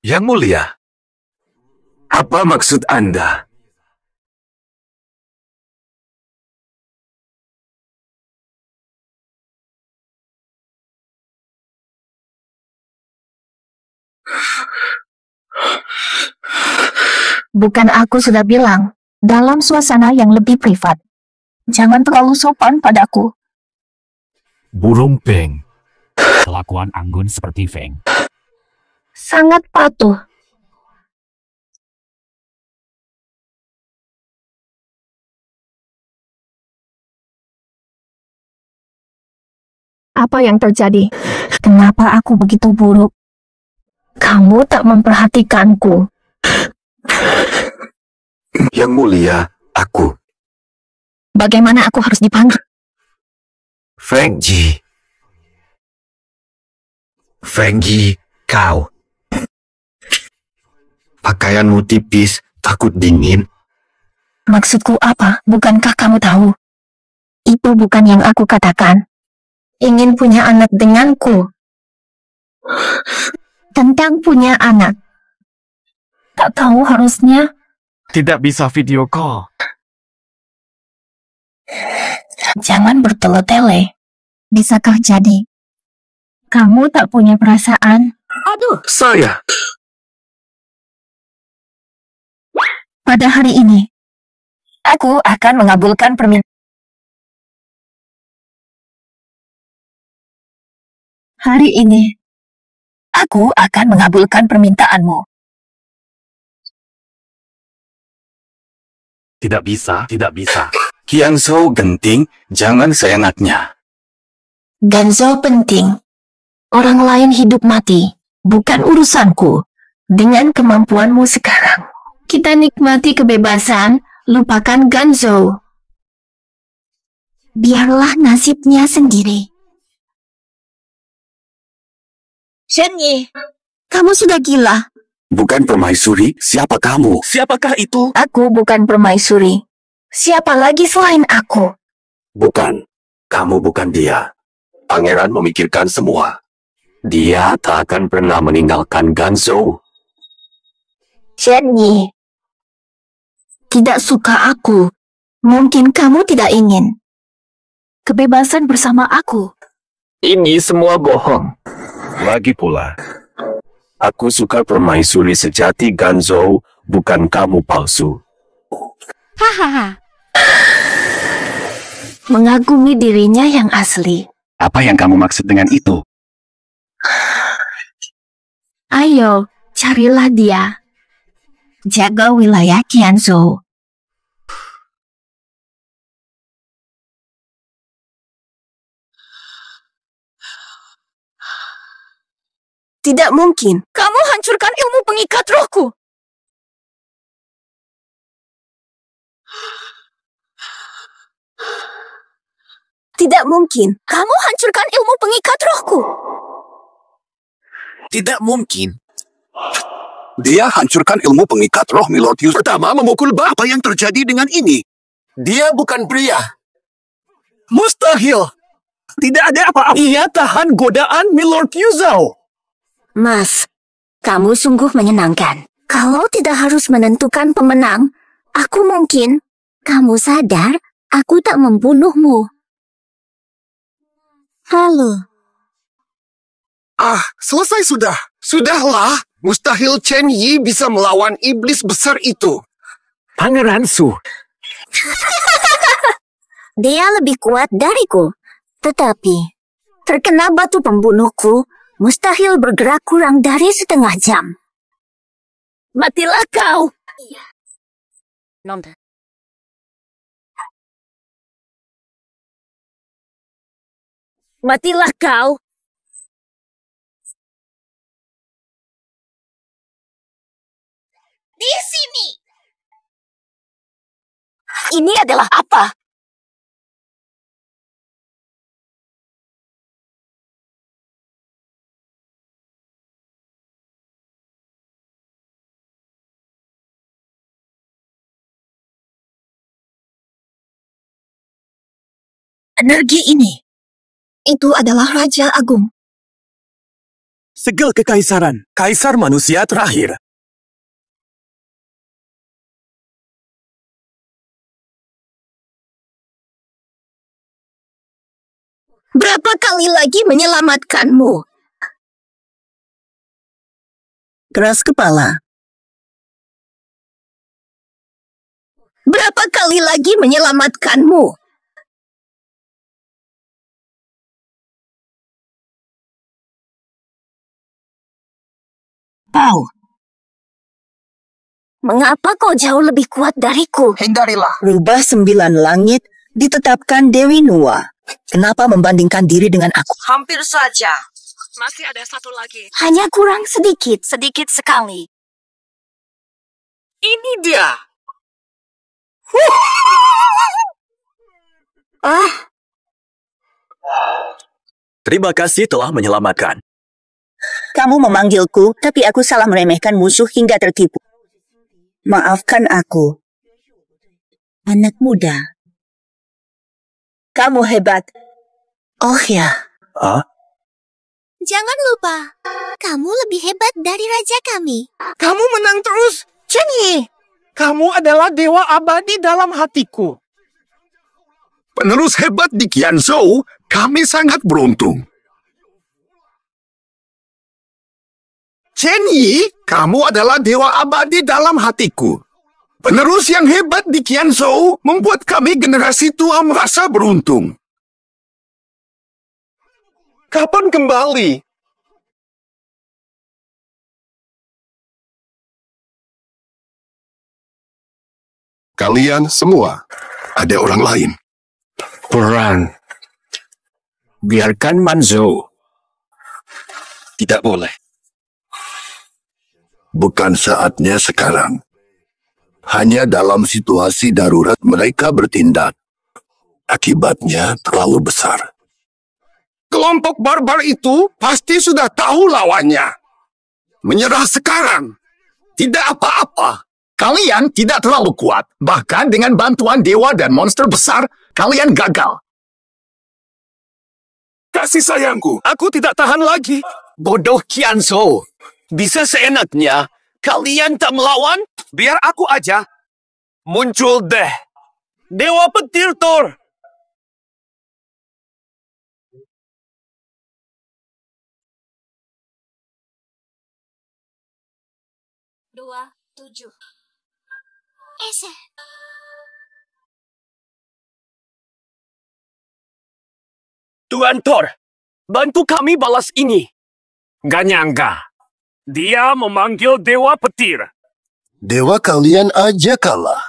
Yang Mulia, apa maksud Anda? Bukan aku sudah bilang, dalam suasana yang lebih privat. Jangan terlalu sopan padaku. Burung Peng. Kelakuan anggun seperti Feng. Sangat patuh. Apa yang terjadi? Kenapa aku begitu buruk? Kamu tak memperhatikanku. Yang Mulia, aku. Bagaimana aku harus dipanggil? Feng Ji. Feng Ji, kau. Pakaianmu tipis, takut dingin. Maksudku apa? Bukankah kamu tahu? Itu bukan yang aku katakan. Ingin punya anak denganku. Tentang punya anak. Tak tahu harusnya. Tidak bisa video call. Jangan bertele-tele. Bisakah jadi? Kamu tak punya perasaan? Aduh, saya. Pada hari ini, aku akan mengabulkan permintaan. Hari ini, aku akan mengabulkan permintaanmu. Tidak bisa, tidak bisa. Qianzhou genting, jangan seenaknya. Ganzhou penting. Orang lain hidup mati, bukan urusanku. Dengan kemampuanmu sekarang, kita nikmati kebebasan, lupakan Ganzhou. Biarlah nasibnya sendiri. Shenyi, Kamu sudah gila. Bukan permaisuri, siapa kamu? Siapakah itu? Aku bukan permaisuri. Siapa lagi selain aku? Bukan. Kamu bukan dia. Pangeran memikirkan semua. Dia tak akan pernah meninggalkan Ganzhou. Shenyi, tidak suka aku. Mungkin kamu tidak ingin. Kebebasan bersama aku. Ini semua bohong. Lagi pula, aku suka permaisuri sejati Ganzhou, bukan kamu palsu. Hahaha. Mengagumi dirinya yang asli. Apa yang kamu maksud dengan itu? Ayo, carilah dia. Jaga wilayah Qianzhou. Tidak mungkin. Kamu hancurkan ilmu pengikat rohku. Tidak mungkin. Kamu hancurkan ilmu pengikat rohku. Tidak mungkin. Dia hancurkan ilmu pengikat roh Milortius. Pertama memukul Apa yang terjadi dengan ini? Dia bukan pria. Mustahil. Tidak ada apa-apa. Ia tahan godaan Milord Yuzhou. Mas, kamu sungguh menyenangkan. Kalau tidak harus menentukan pemenang, aku mungkin. Kamu sadar, aku tak membunuhmu. Halo. Selesai sudah. Sudahlah. Mustahil Chen Yi bisa melawan iblis besar itu. Pangeran Su. Dia lebih kuat dariku. Tetapi, terkena batu pembunuhku, mustahil bergerak kurang dari setengah jam. Matilah kau. Matilah kau. Di sini. Ini adalah apa? energi ini. Itu adalah Raja Agung. Segel kekaisaran, kaisar manusia terakhir. Berapa kali lagi menyelamatkanmu? Keras kepala. Berapa kali lagi menyelamatkanmu? Tahu. Mengapa kau jauh lebih kuat dariku? Hindarilah. Rubah 9 langit ditetapkan Dewi Nuwa. Kenapa membandingkan diri dengan aku? Hampir saja. Masih ada satu lagi. Hanya kurang sedikit. Sedikit sekali. Ini dia. Terima kasih telah menyelamatkan. Kamu memanggilku, tapi aku salah meremehkan musuh hingga tertipu. Maafkan aku. Anak muda. Kamu hebat. Oh ya. Jangan lupa, kamu lebih hebat dari raja kami. Kamu menang terus, Chen Yi. Kamu adalah dewa abadi dalam hatiku. Penerus hebat di Qianzhou, kami sangat beruntung. Chen Yi, kamu adalah dewa abadi dalam hatiku. Penerus yang hebat di Qianzhou membuat kami generasi tua merasa beruntung. Kapan kembali? Kalian semua, ada orang lain. Peran. Biarkan Manzhou. Tidak boleh. Bukan saatnya sekarang. Hanya dalam situasi darurat mereka bertindak. Akibatnya terlalu besar. Kelompok barbar itu pasti sudah tahu lawannya. Menyerah sekarang. Tidak apa-apa. Kalian tidak terlalu kuat. Bahkan dengan bantuan dewa dan monster besar, kalian gagal. Kasih sayangku, aku tidak tahan lagi. Bodoh Qianzhou. Bisa seenaknya. Kalian tak melawan? Biar aku aja. Muncul deh. Dewa petir Thor. Tuan Thor, bantu kami balas ini. Gak nyangka. Dia memanggil Dewa Petir. Dewa kalian aja kalah.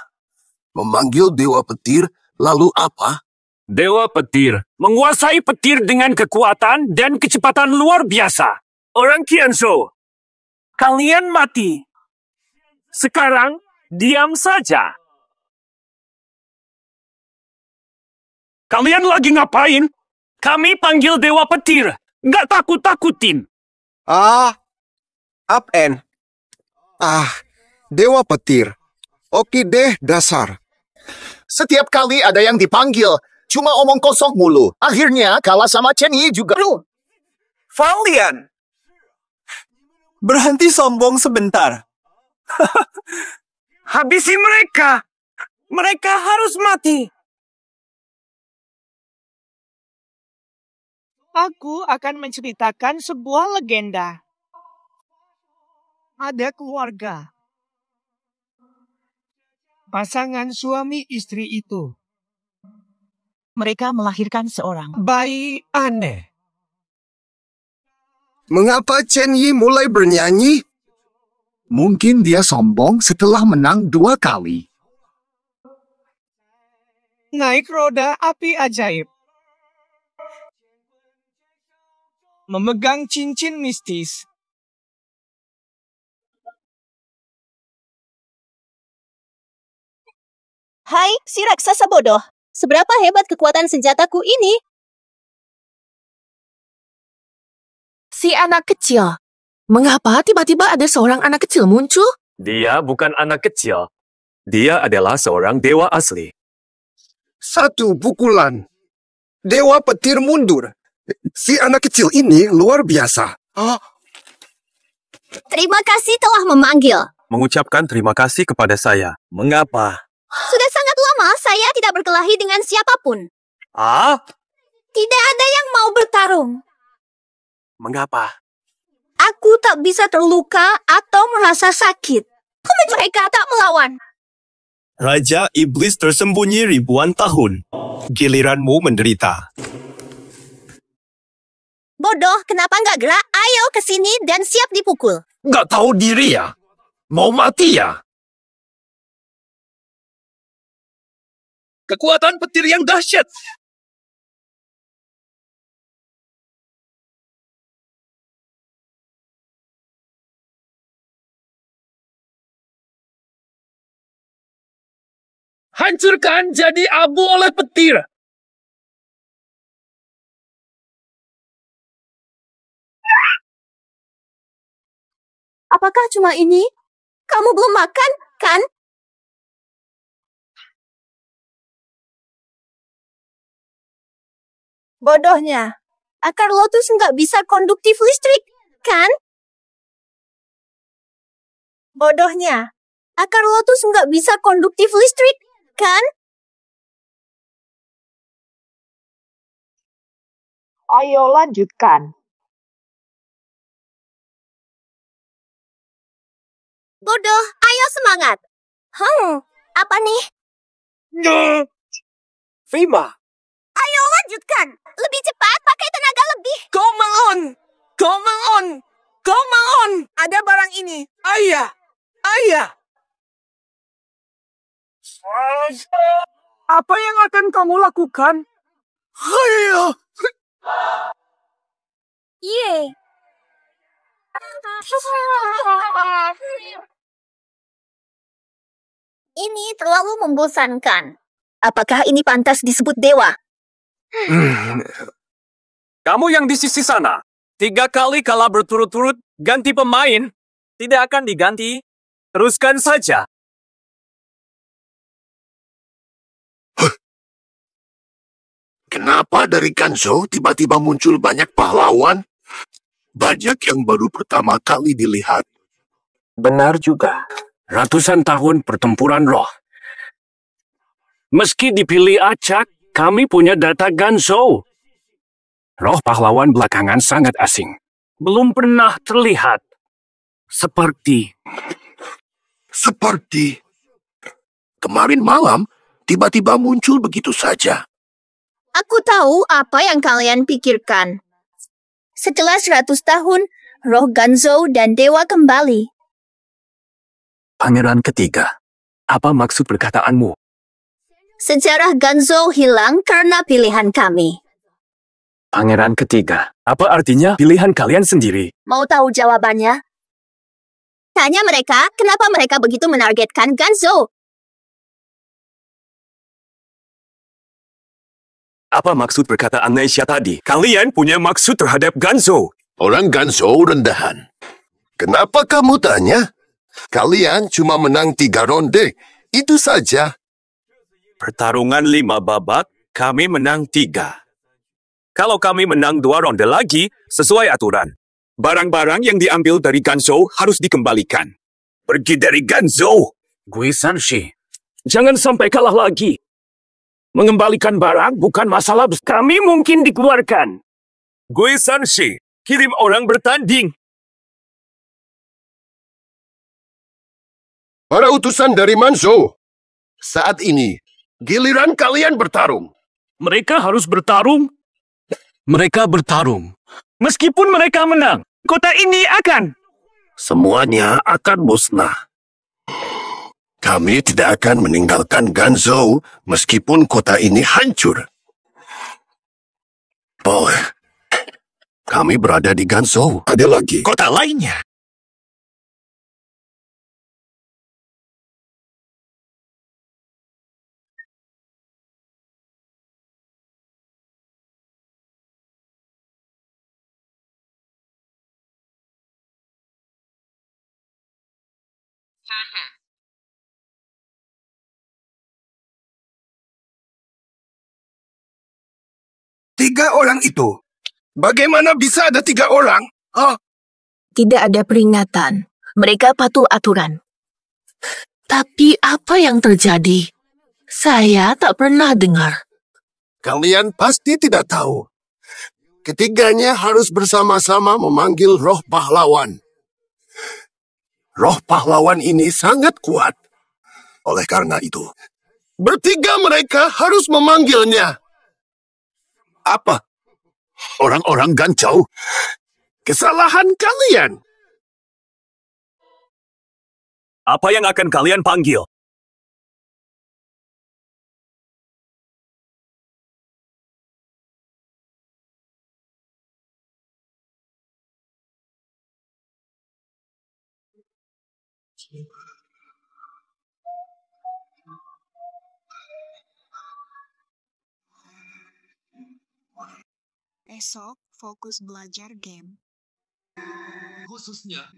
Memanggil Dewa Petir, lalu apa? Dewa Petir menguasai petir dengan kekuatan dan kecepatan luar biasa. Orang Qianzhou, kalian mati. Sekarang, diam saja. Kalian lagi ngapain? Kami panggil Dewa Petir. Nggak takut-takutin. Dewa Petir. Oke deh, dasar. Setiap kali ada yang dipanggil, cuma omong kosong mulu. Akhirnya kalah sama Chen Yi juga. Valian. Berhenti sombong sebentar. Habisi mereka. Mereka harus mati. Aku akan menceritakan sebuah legenda. Ada keluarga. Pasangan suami istri itu. Mereka melahirkan seorang bayi aneh. Mengapa Chen Yi mulai bernyanyi? Mungkin dia sombong setelah menang 2 kali. Naik roda api ajaib. Memegang cincin mistis. Hai, si raksasa bodoh. Seberapa hebat kekuatan senjataku ini? Si anak kecil. Mengapa tiba-tiba ada seorang anak kecil muncul? Dia bukan anak kecil. Dia adalah seorang dewa asli. 1 pukulan. Dewa petir mundur. Si anak kecil ini luar biasa. Terima kasih telah memanggil. Mengucapkan terima kasih kepada saya. Mengapa? Sudah sangat lama saya tidak berkelahi dengan siapapun. Tidak ada yang mau bertarung. Mengapa? Aku tak bisa terluka atau merasa sakit. Mereka tak melawan. Raja Iblis tersembunyi ribuan tahun. Giliranmu menderita. Bodoh, kenapa nggak gerak? Ayo ke sini dan siap dipukul. Nggak tahu diri ya? Mau mati ya? Kekuatan petir yang dahsyat. Hancurkan jadi abu oleh petir. Apakah cuma ini? Kamu belum makan, kan? Bodohnya. Akar lotus nggak bisa konduktif listrik, kan? Bodohnya. Akar lotus nggak bisa konduktif listrik, kan? Ayo lanjutkan. Bodoh, ayo semangat. Apa nih? Fima, Ayo lanjutkan. Lebih cepat, pakai tenaga lebih. Kau bangun! Kau bangun! Kau bangun! Ada barang ini. Ayah! Ayah! Apa yang akan kamu lakukan? Ayah! Ye. Ini terlalu membosankan. Apakah ini pantas disebut dewa? kamu yang di sisi sana. 3 kali kalah berturut-turut, ganti pemain. Tidak akan diganti. Teruskan saja. Kenapa dari Ganzhou tiba-tiba muncul banyak pahlawan? Banyak yang baru pertama kali dilihat. Benar juga. Ratusan tahun pertempuran roh. Meski dipilih acak, kami punya data Ganzhou. Roh pahlawan belakangan sangat asing. Belum pernah terlihat. Seperti Kemarin malam, tiba-tiba muncul begitu saja. Aku tahu apa yang kalian pikirkan. Setelah 100 tahun, roh Ganzhou dan dewa kembali. Pangeran ketiga. Apa maksud perkataanmu? Sejarah Ganzhou hilang karena pilihan kami. Pangeran ketiga. Apa artinya pilihan kalian sendiri? Mau tahu jawabannya? Tanya mereka, kenapa mereka begitu menargetkan Ganzhou? Apa maksud perkataan Neisha tadi? Kalian punya maksud terhadap Ganzhou. Orang Ganzhou rendahan. Kenapa kamu tanya? Kalian cuma menang 3 ronde. Itu saja. Pertarungan 5 babak, kami menang 3. Kalau kami menang 2 ronde lagi, sesuai aturan. Barang-barang yang diambil dari Ganzhou harus dikembalikan. Pergi dari Ganzhou! Gui Sanshi, jangan sampai kalah lagi. Mengembalikan barang bukan masalah besar. Kami mungkin dikeluarkan. Gui Sanshi, kirim orang bertanding. Para utusan dari Manzhou. Saat ini, giliran kalian bertarung. Mereka harus bertarung. Mereka bertarung. Meskipun mereka menang, kota ini akan... Semuanya akan musnah. Kami tidak akan meninggalkan Ganzhou meskipun kota ini hancur. Boy, kami berada di Ganzhou. Ada lagi kota lainnya. 3 orang itu? Bagaimana bisa ada 3 orang? Tidak ada peringatan. Mereka patuh aturan. Tapi apa yang terjadi? Saya tak pernah dengar. Kalian pasti tidak tahu. Ketiganya harus bersama-sama memanggil roh pahlawan. Roh pahlawan ini sangat kuat. Oleh karena itu, bertiga mereka harus memanggilnya. Apa? Orang-orang Gancau? Kesalahan kalian. Apa yang akan kalian panggil? Esok fokus belajar game. Khususnya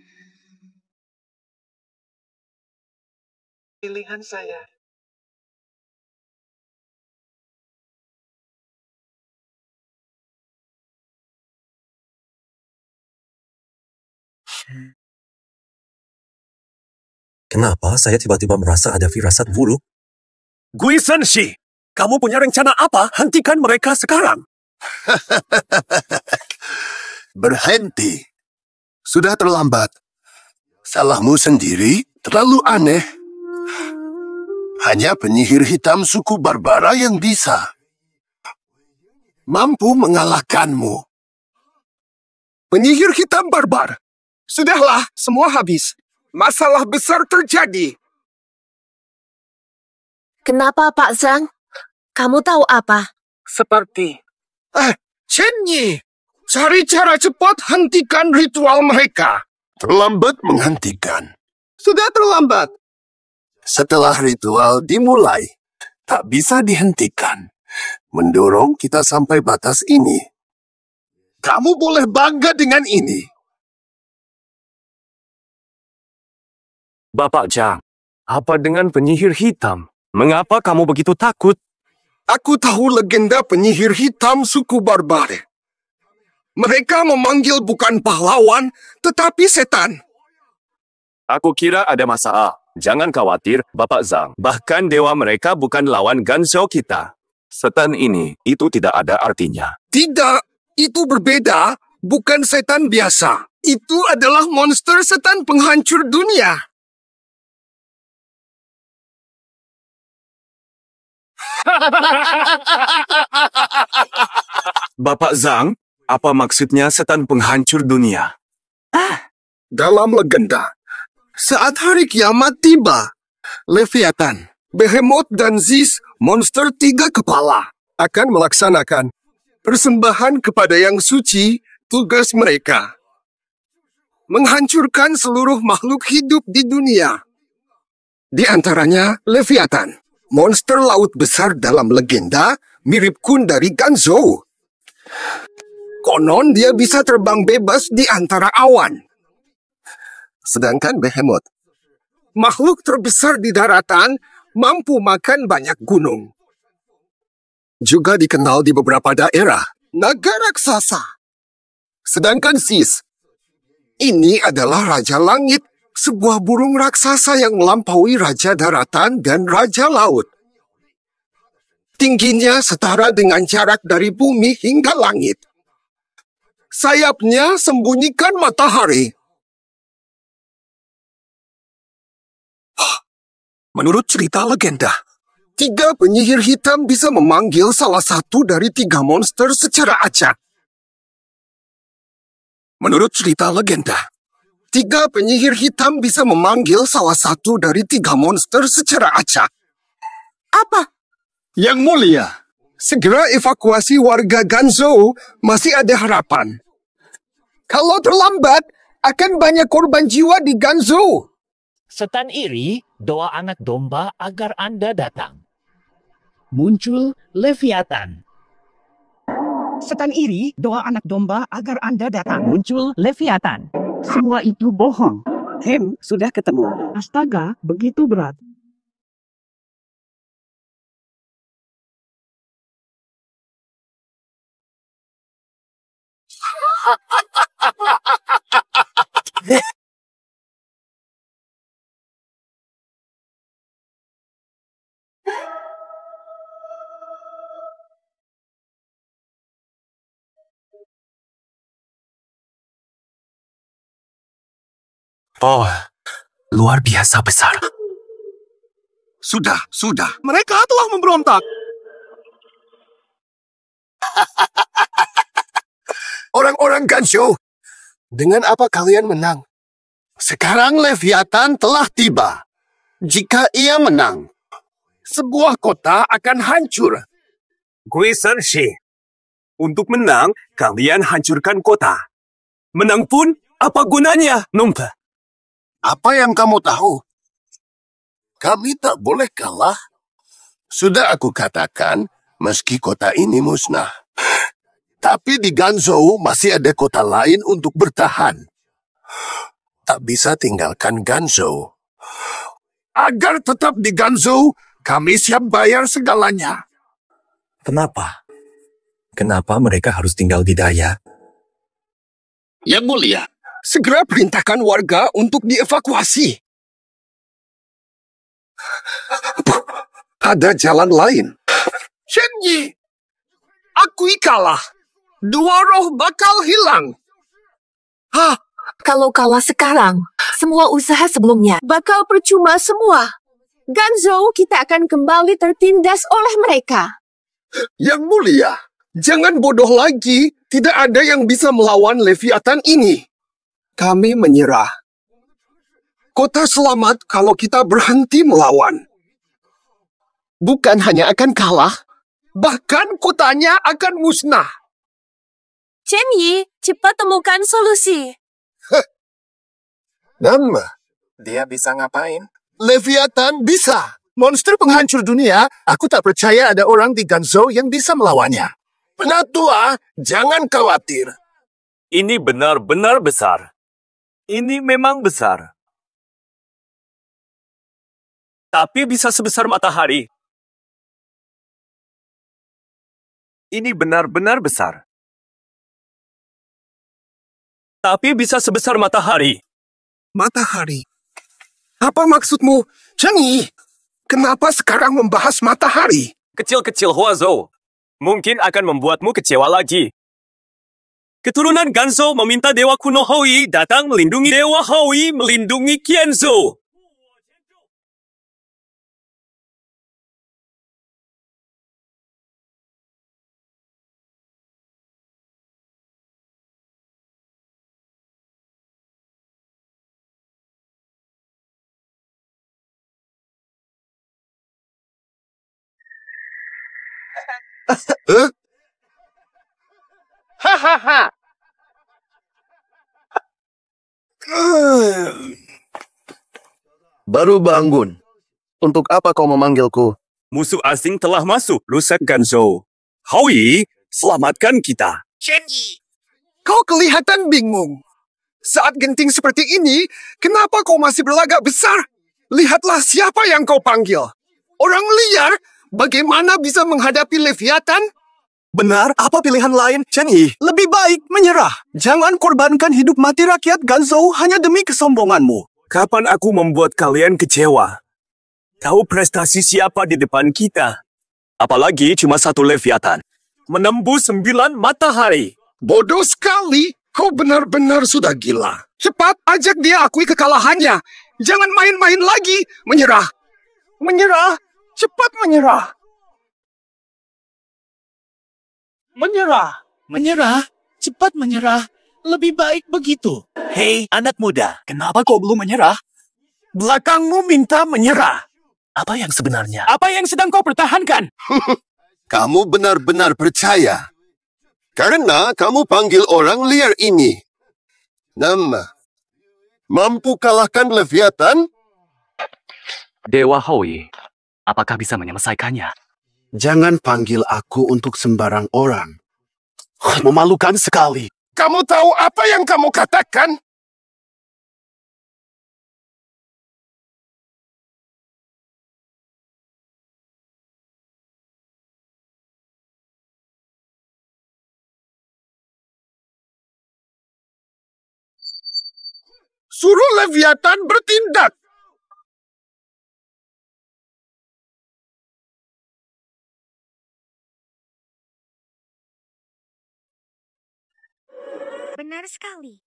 pilihan saya. Kenapa saya tiba-tiba merasa ada firasat buruk? Gui Senshi, kamu punya rencana apa? Hentikan mereka sekarang. Berhenti. Sudah terlambat. Salahmu sendiri terlalu aneh. Hanya penyihir hitam suku Barbara yang bisa mampu mengalahkanmu. Penyihir hitam barbar. Sudahlah, semua habis. Masalah besar terjadi. Kenapa, Pak Zhang? Kamu tahu apa? Seperti... Chen Yi, cari cara cepat hentikan ritual mereka. Terlambat menghentikan. Sudah terlambat. Setelah ritual dimulai, tak bisa dihentikan. Mendorong kita sampai batas ini. Kamu boleh bangga dengan ini. Bapak Zhang, apa dengan penyihir hitam? Mengapa kamu begitu takut? Aku tahu legenda penyihir hitam suku Barbare. Mereka memanggil bukan pahlawan, tetapi setan. Aku kira ada masalah. Jangan khawatir, Bapak Zhang. Bahkan dewa mereka bukan lawan Ganzhou kita. Setan ini, itu tidak ada artinya. Tidak, itu berbeda. Bukan setan biasa. Itu adalah monster setan penghancur dunia. Bapak Zhang, apa maksudnya setan penghancur dunia? Dalam legenda, saat hari kiamat tiba, Leviathan, Behemoth dan Zeus, monster 3 kepala, akan melaksanakan persembahan kepada yang suci. Tugas mereka menghancurkan seluruh makhluk hidup di dunia. Di antaranya Leviathan, monster laut besar dalam legenda, mirip Kun dari Ganzhou. Konon dia bisa terbang bebas di antara awan. Sedangkan Behemoth, makhluk terbesar di daratan, mampu makan banyak gunung. Juga dikenal di beberapa daerah, naga raksasa. Sedangkan Zeus, ini adalah Raja Langit, sebuah burung raksasa yang melampaui Raja Daratan dan Raja Laut. Tingginya setara dengan jarak dari bumi hingga langit. Sayapnya sembunyikan matahari. Menurut cerita legenda, 3 penyihir hitam bisa memanggil salah satu dari 3 monster secara acak. Menurut cerita legenda, 3 penyihir hitam bisa memanggil salah satu dari 3 monster secara acak. Apa? Yang mulia, segera evakuasi warga Ganzhou, masih ada harapan. Kalau terlambat, akan banyak korban jiwa di Ganzhou. Setan iri, doa anak domba agar Anda datang. Muncul Leviathan. Setan iri, doa anak domba agar Anda datang. Muncul Leviathan. Semua itu bohong. Sudah ketemu. Astaga, begitu berat. Oh, luar biasa besar. Sudah. Mereka telah memberontak. Orang-orang Gansu, dengan apa kalian menang? Sekarang Leviathan telah tiba. Jika ia menang, sebuah kota akan hancur. Gue Sershi. Untuk menang, kalian hancurkan kota. Menang pun, apa gunanya, Nompa? Apa yang kamu tahu? Kami tak boleh kalah. Sudah aku katakan, meski kota ini musnah. Tapi di Ganzhou masih ada kota lain untuk bertahan. Tak bisa tinggalkan Ganzhou. Agar tetap di Ganzhou, kami siap bayar segalanya. Kenapa? Kenapa mereka harus tinggal di Daya? Yang mulia, segera perintahkan warga untuk dievakuasi. Ada jalan lain. Shenyi, akui kalah. Dua roh bakal hilang. Kalau kalah sekarang, semua usaha sebelumnya bakal percuma semua. Ganzhou kita akan kembali tertindas oleh mereka. Yang mulia, jangan bodoh lagi. Tidak ada yang bisa melawan Leviathan ini. Kami menyerah. Kota selamat kalau kita berhenti melawan. Bukan hanya akan kalah, bahkan kotanya akan musnah. Chenyi, cepat temukan solusi. Nama, dia bisa ngapain? Leviathan bisa. Monster penghancur dunia, aku tak percaya ada orang di Ganzhou yang bisa melawannya. Penatua, jangan khawatir. Ini benar-benar besar. Ini memang besar. Tapi bisa sebesar matahari. Ini benar-benar besar. Tapi bisa sebesar matahari. Matahari? Apa maksudmu? Chenyi, kenapa sekarang membahas matahari? Kecil-kecil Huazhou. Mungkin akan membuatmu kecewa lagi. Keturunan Ganzhou meminta Dewa kuno Hoi datang melindungi Dewa Hoi melindungi Qianzhou. Hahaha. Baru bangun. Untuk apa kau memanggilku? Musuh asing telah masuk rusak Ganzhou. Hoi, selamatkan kita. Shenyi, kau kelihatan bingung. Saat genting seperti ini, kenapa kau masih berlagak besar? Lihatlah siapa yang kau panggil. Orang liar, bagaimana bisa menghadapi Leviathan? Benar, apa pilihan lain, Chenyi? Lebih baik menyerah. Jangan korbankan hidup mati rakyat Ganzhou hanya demi kesombonganmu. Kapan aku membuat kalian kecewa? Tahu prestasi siapa di depan kita? Apalagi cuma satu Leviathan. Menembus 9 matahari. Bodoh sekali. Kau benar-benar sudah gila. Cepat ajak dia akui kekalahannya. Jangan main-main lagi. Menyerah. Menyerah. Cepat menyerah. Menyerah, cepat menyerah. Lebih baik begitu. Hei, anak muda, kenapa kau belum menyerah? Belakangmu minta menyerah. Apa yang sebenarnya? Apa yang sedang kau pertahankan? Kamu benar-benar percaya. Karena kamu panggil orang liar ini. Nama. Mampu kalahkan Leviathan? Dewa Hoi, apakah bisa menyelesaikannya? Jangan panggil aku untuk sembarang orang. Memalukan sekali. Kamu tahu apa yang kamu katakan? Suruh Leviathan bertindak. Benar sekali.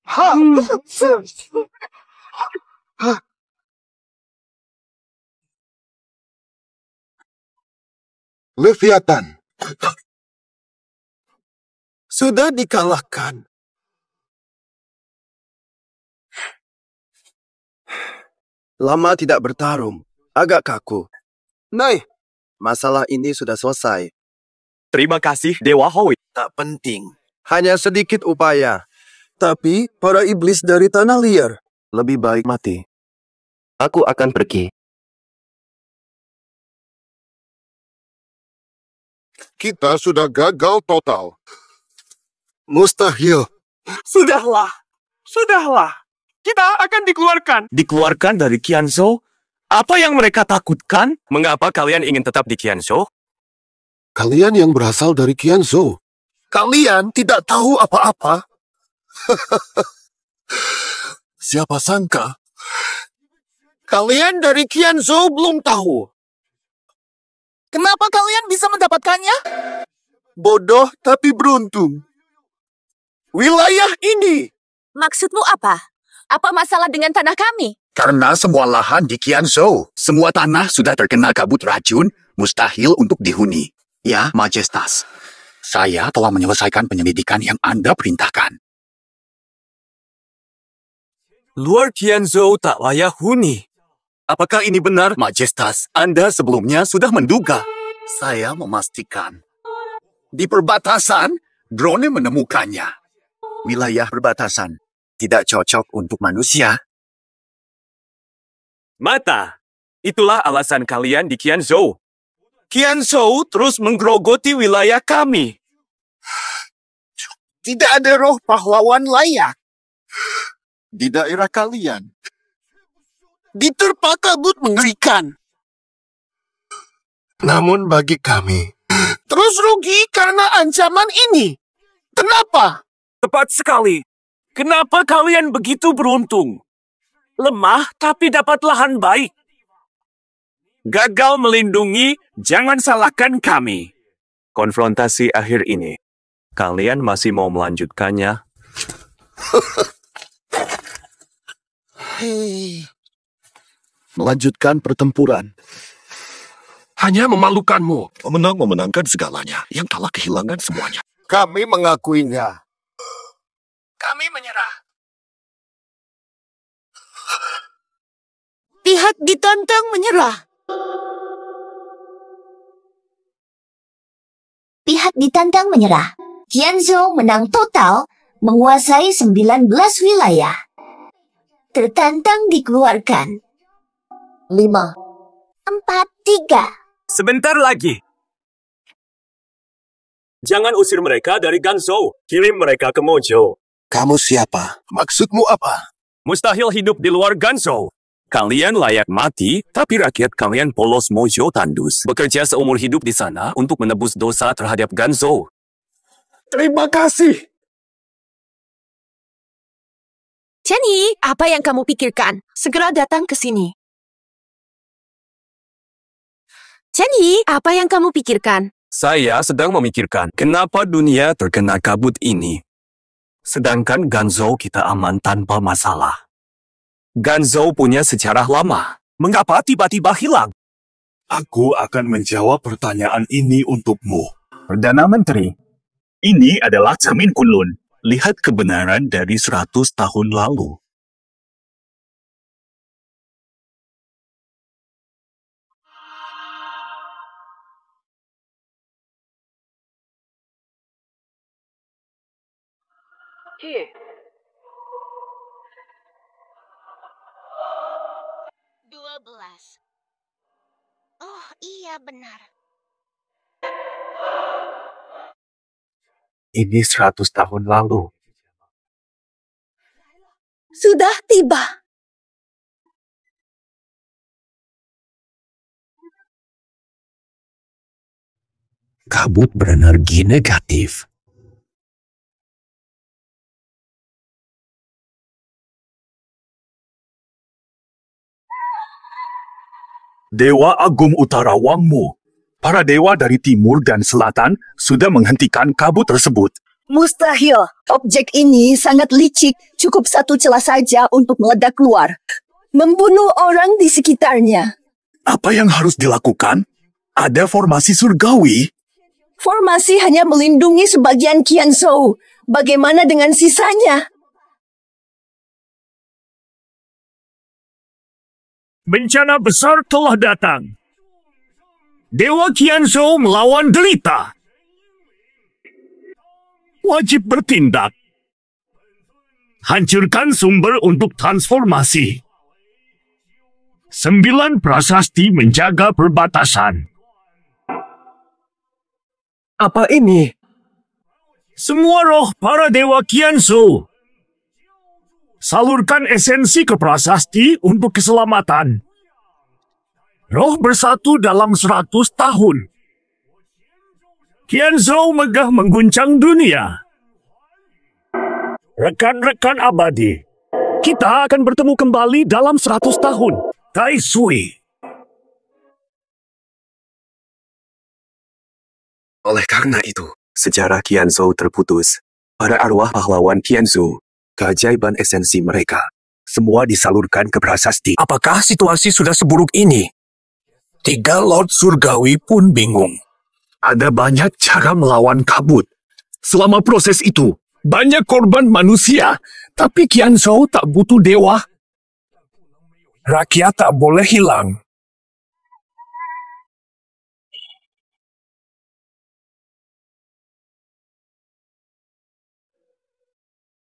Leviathan sudah dikalahkan. Lama tidak bertarung, agak kaku. Nah, masalah ini sudah selesai. Terima kasih, Dewa Howie. Tak penting. Hanya sedikit upaya. Tapi para iblis dari tanah liar lebih baik mati. Aku akan pergi. Kita sudah gagal total. Mustahil. Sudahlah. Kita akan dikeluarkan. Dikeluarkan dari Qianzhou? Apa yang mereka takutkan? Mengapa kalian ingin tetap di Qianzhou? Kalian yang berasal dari Qianzhou. Kalian tidak tahu apa-apa. Siapa sangka? Kalian dari Qianzhou belum tahu. Kenapa kalian bisa mendapatkannya? Bodoh tapi beruntung. Wilayah ini. Maksudmu apa? Apa masalah dengan tanah kami? Karena semua lahan di Qianzhou, semua tanah sudah terkena kabut racun, mustahil untuk dihuni. Ya, Majestas. Saya telah menyelesaikan penyelidikan yang Anda perintahkan. Luar Qianzhou tak layak huni. Apakah ini benar, Majestas? Anda sebelumnya sudah menduga. Saya memastikan. Di perbatasan, drone menemukannya. Wilayah perbatasan tidak cocok untuk manusia. Mata, itulah alasan kalian di Qianzhou. Qianzhou terus menggerogoti wilayah kami. Tidak ada roh pahlawan layak. Di daerah kalian. Diterpa kabut mengerikan. Namun bagi kami, terus rugi karena ancaman ini. Kenapa? Tepat sekali. Kenapa kalian begitu beruntung? Lemah tapi dapat lahan baik. Gagal melindungi, jangan salahkan kami. Konfrontasi akhir ini, kalian masih mau melanjutkannya? Melanjutkan pertempuran. Hanya memalukanmu. Pemenang memenangkan segalanya. Yang kalah kehilangan semuanya. Kami mengakuinya. Kami menyerah. Pihak ditantang menyerah. Pihak ditantang menyerah. Qianzhou menang total, menguasai 19 wilayah. Tertantang dikeluarkan. 5, 4, 3. Sebentar lagi. Jangan usir mereka dari Ganzhou. Kirim mereka ke Mozhou. Kamu siapa? Maksudmu apa? Mustahil hidup di luar Ganzhou. Kalian layak mati, tapi rakyat kalian polos Mozhou tandus. Bekerja seumur hidup di sana untuk menebus dosa terhadap Ganzhou. Terima kasih. Jenny, apa yang kamu pikirkan? Segera datang ke sini. Jenny, apa yang kamu pikirkan? Saya sedang memikirkan kenapa dunia terkena kabut ini. Sedangkan Ganzhou kita aman tanpa masalah. Ganzhou punya sejarah lama. Mengapa tiba-tiba hilang? Aku akan menjawab pertanyaan ini untukmu. Perdana Menteri, ini adalah cermin Kunlun. Lihat kebenaran dari 100 tahun lalu. Here. 12. Oh, iya benar. Ini 100 tahun lalu. Sudah tiba. Kabut berenergi negatif. Dewa Agung Utara Wangmu. Para dewa dari timur dan selatan sudah menghentikan kabut tersebut. Mustahil. Objek ini sangat licik. Cukup satu celah saja untuk meledak keluar. membunuh orang di sekitarnya. Apa yang harus dilakukan? Ada formasi surgawi. Formasi hanya melindungi sebagian Qian Zhou. Bagaimana dengan sisanya? Bencana besar telah datang. Dewa Qian Zhou melawan derita. Wajib bertindak. Hancurkan sumber untuk transformasi. 9 prasasti menjaga perbatasan. Apa ini? Semua roh para dewa Qian Zhou. Salurkan esensi ke prasasti untuk keselamatan. Roh bersatu dalam 100 tahun. Qian Zhou megah mengguncang dunia. Rekan-rekan abadi, kita akan bertemu kembali dalam 100 tahun. Tai Sui. Oleh karena itu, sejarah Qian Zhou terputus. Para arwah pahlawan Qian Zhou, keajaiban esensi mereka, semua disalurkan ke prasasti. Apakah situasi sudah seburuk ini? 3 Lord Surgawi pun bingung. Ada banyak cara melawan kabut. Selama proses itu, banyak korban manusia. Tapi Qian Zhou tak butuh dewa. Rakyat tak boleh hilang.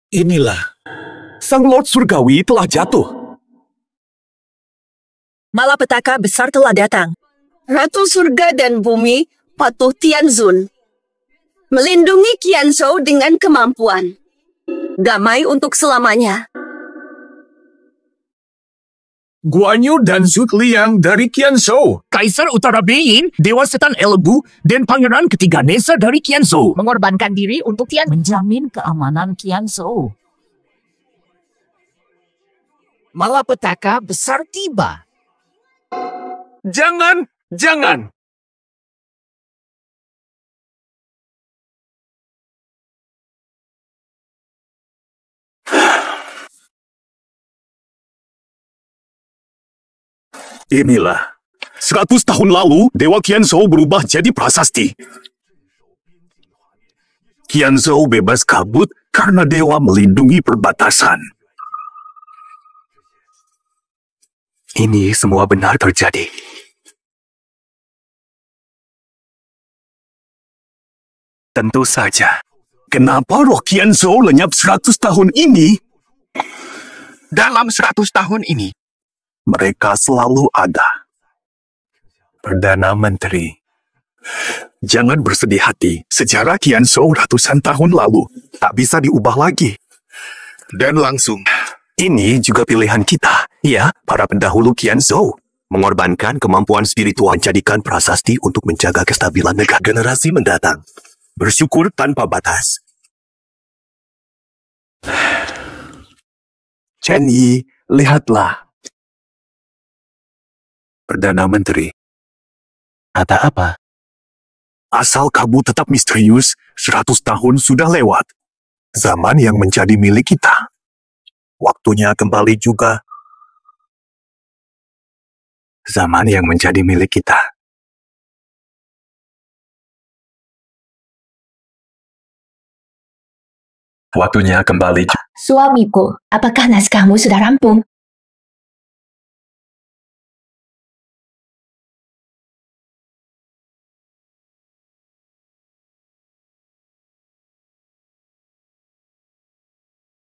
Inilah, Sang Lord Surgawi telah jatuh. Malapetaka besar telah datang. Ratu surga dan bumi patuh Tianzun. Melindungi Qian Zhou dengan kemampuan. Damai untuk selamanya. Guan Yu dan Zhu Liang dari Qian Zhou. Kaisar Utara Beyin, Dewa Setan Elbu, dan Pangeran Ketiga Nesa dari Qian Zhou. Mengorbankan diri untuk menjamin keamanan Qian Zhou. Malapetaka besar tiba. Jangan, jangan. Inilah, 100 tahun lalu, Dewa Qian Zhou berubah jadi prasasti. Qian Zhou bebas kabut karena dewa melindungi perbatasan. Ini semua benar terjadi. Tentu saja. Kenapa roh Qian Zhou lenyap 100 tahun ini? Dalam 100 tahun ini, mereka selalu ada. Perdana Menteri, jangan bersedih hati. Sejarah Qian Zhou ratusan tahun lalu tak bisa diubah lagi. Dan langsung, ini juga pilihan kita, ya, para pendahulu Qian Zhou. Mengorbankan kemampuan spiritual menjadikan prasasti untuk menjaga kestabilan negara generasi mendatang. Bersyukur tanpa batas. Chen Yi, lihatlah. Perdana Menteri. Ada apa? Asal kamu tetap misterius, 100 tahun sudah lewat. Zaman yang menjadi milik kita. Waktunya kembali juga. Zaman yang menjadi milik kita. Waktunya kembali. Suamiku, apakah naskahmu sudah rampung?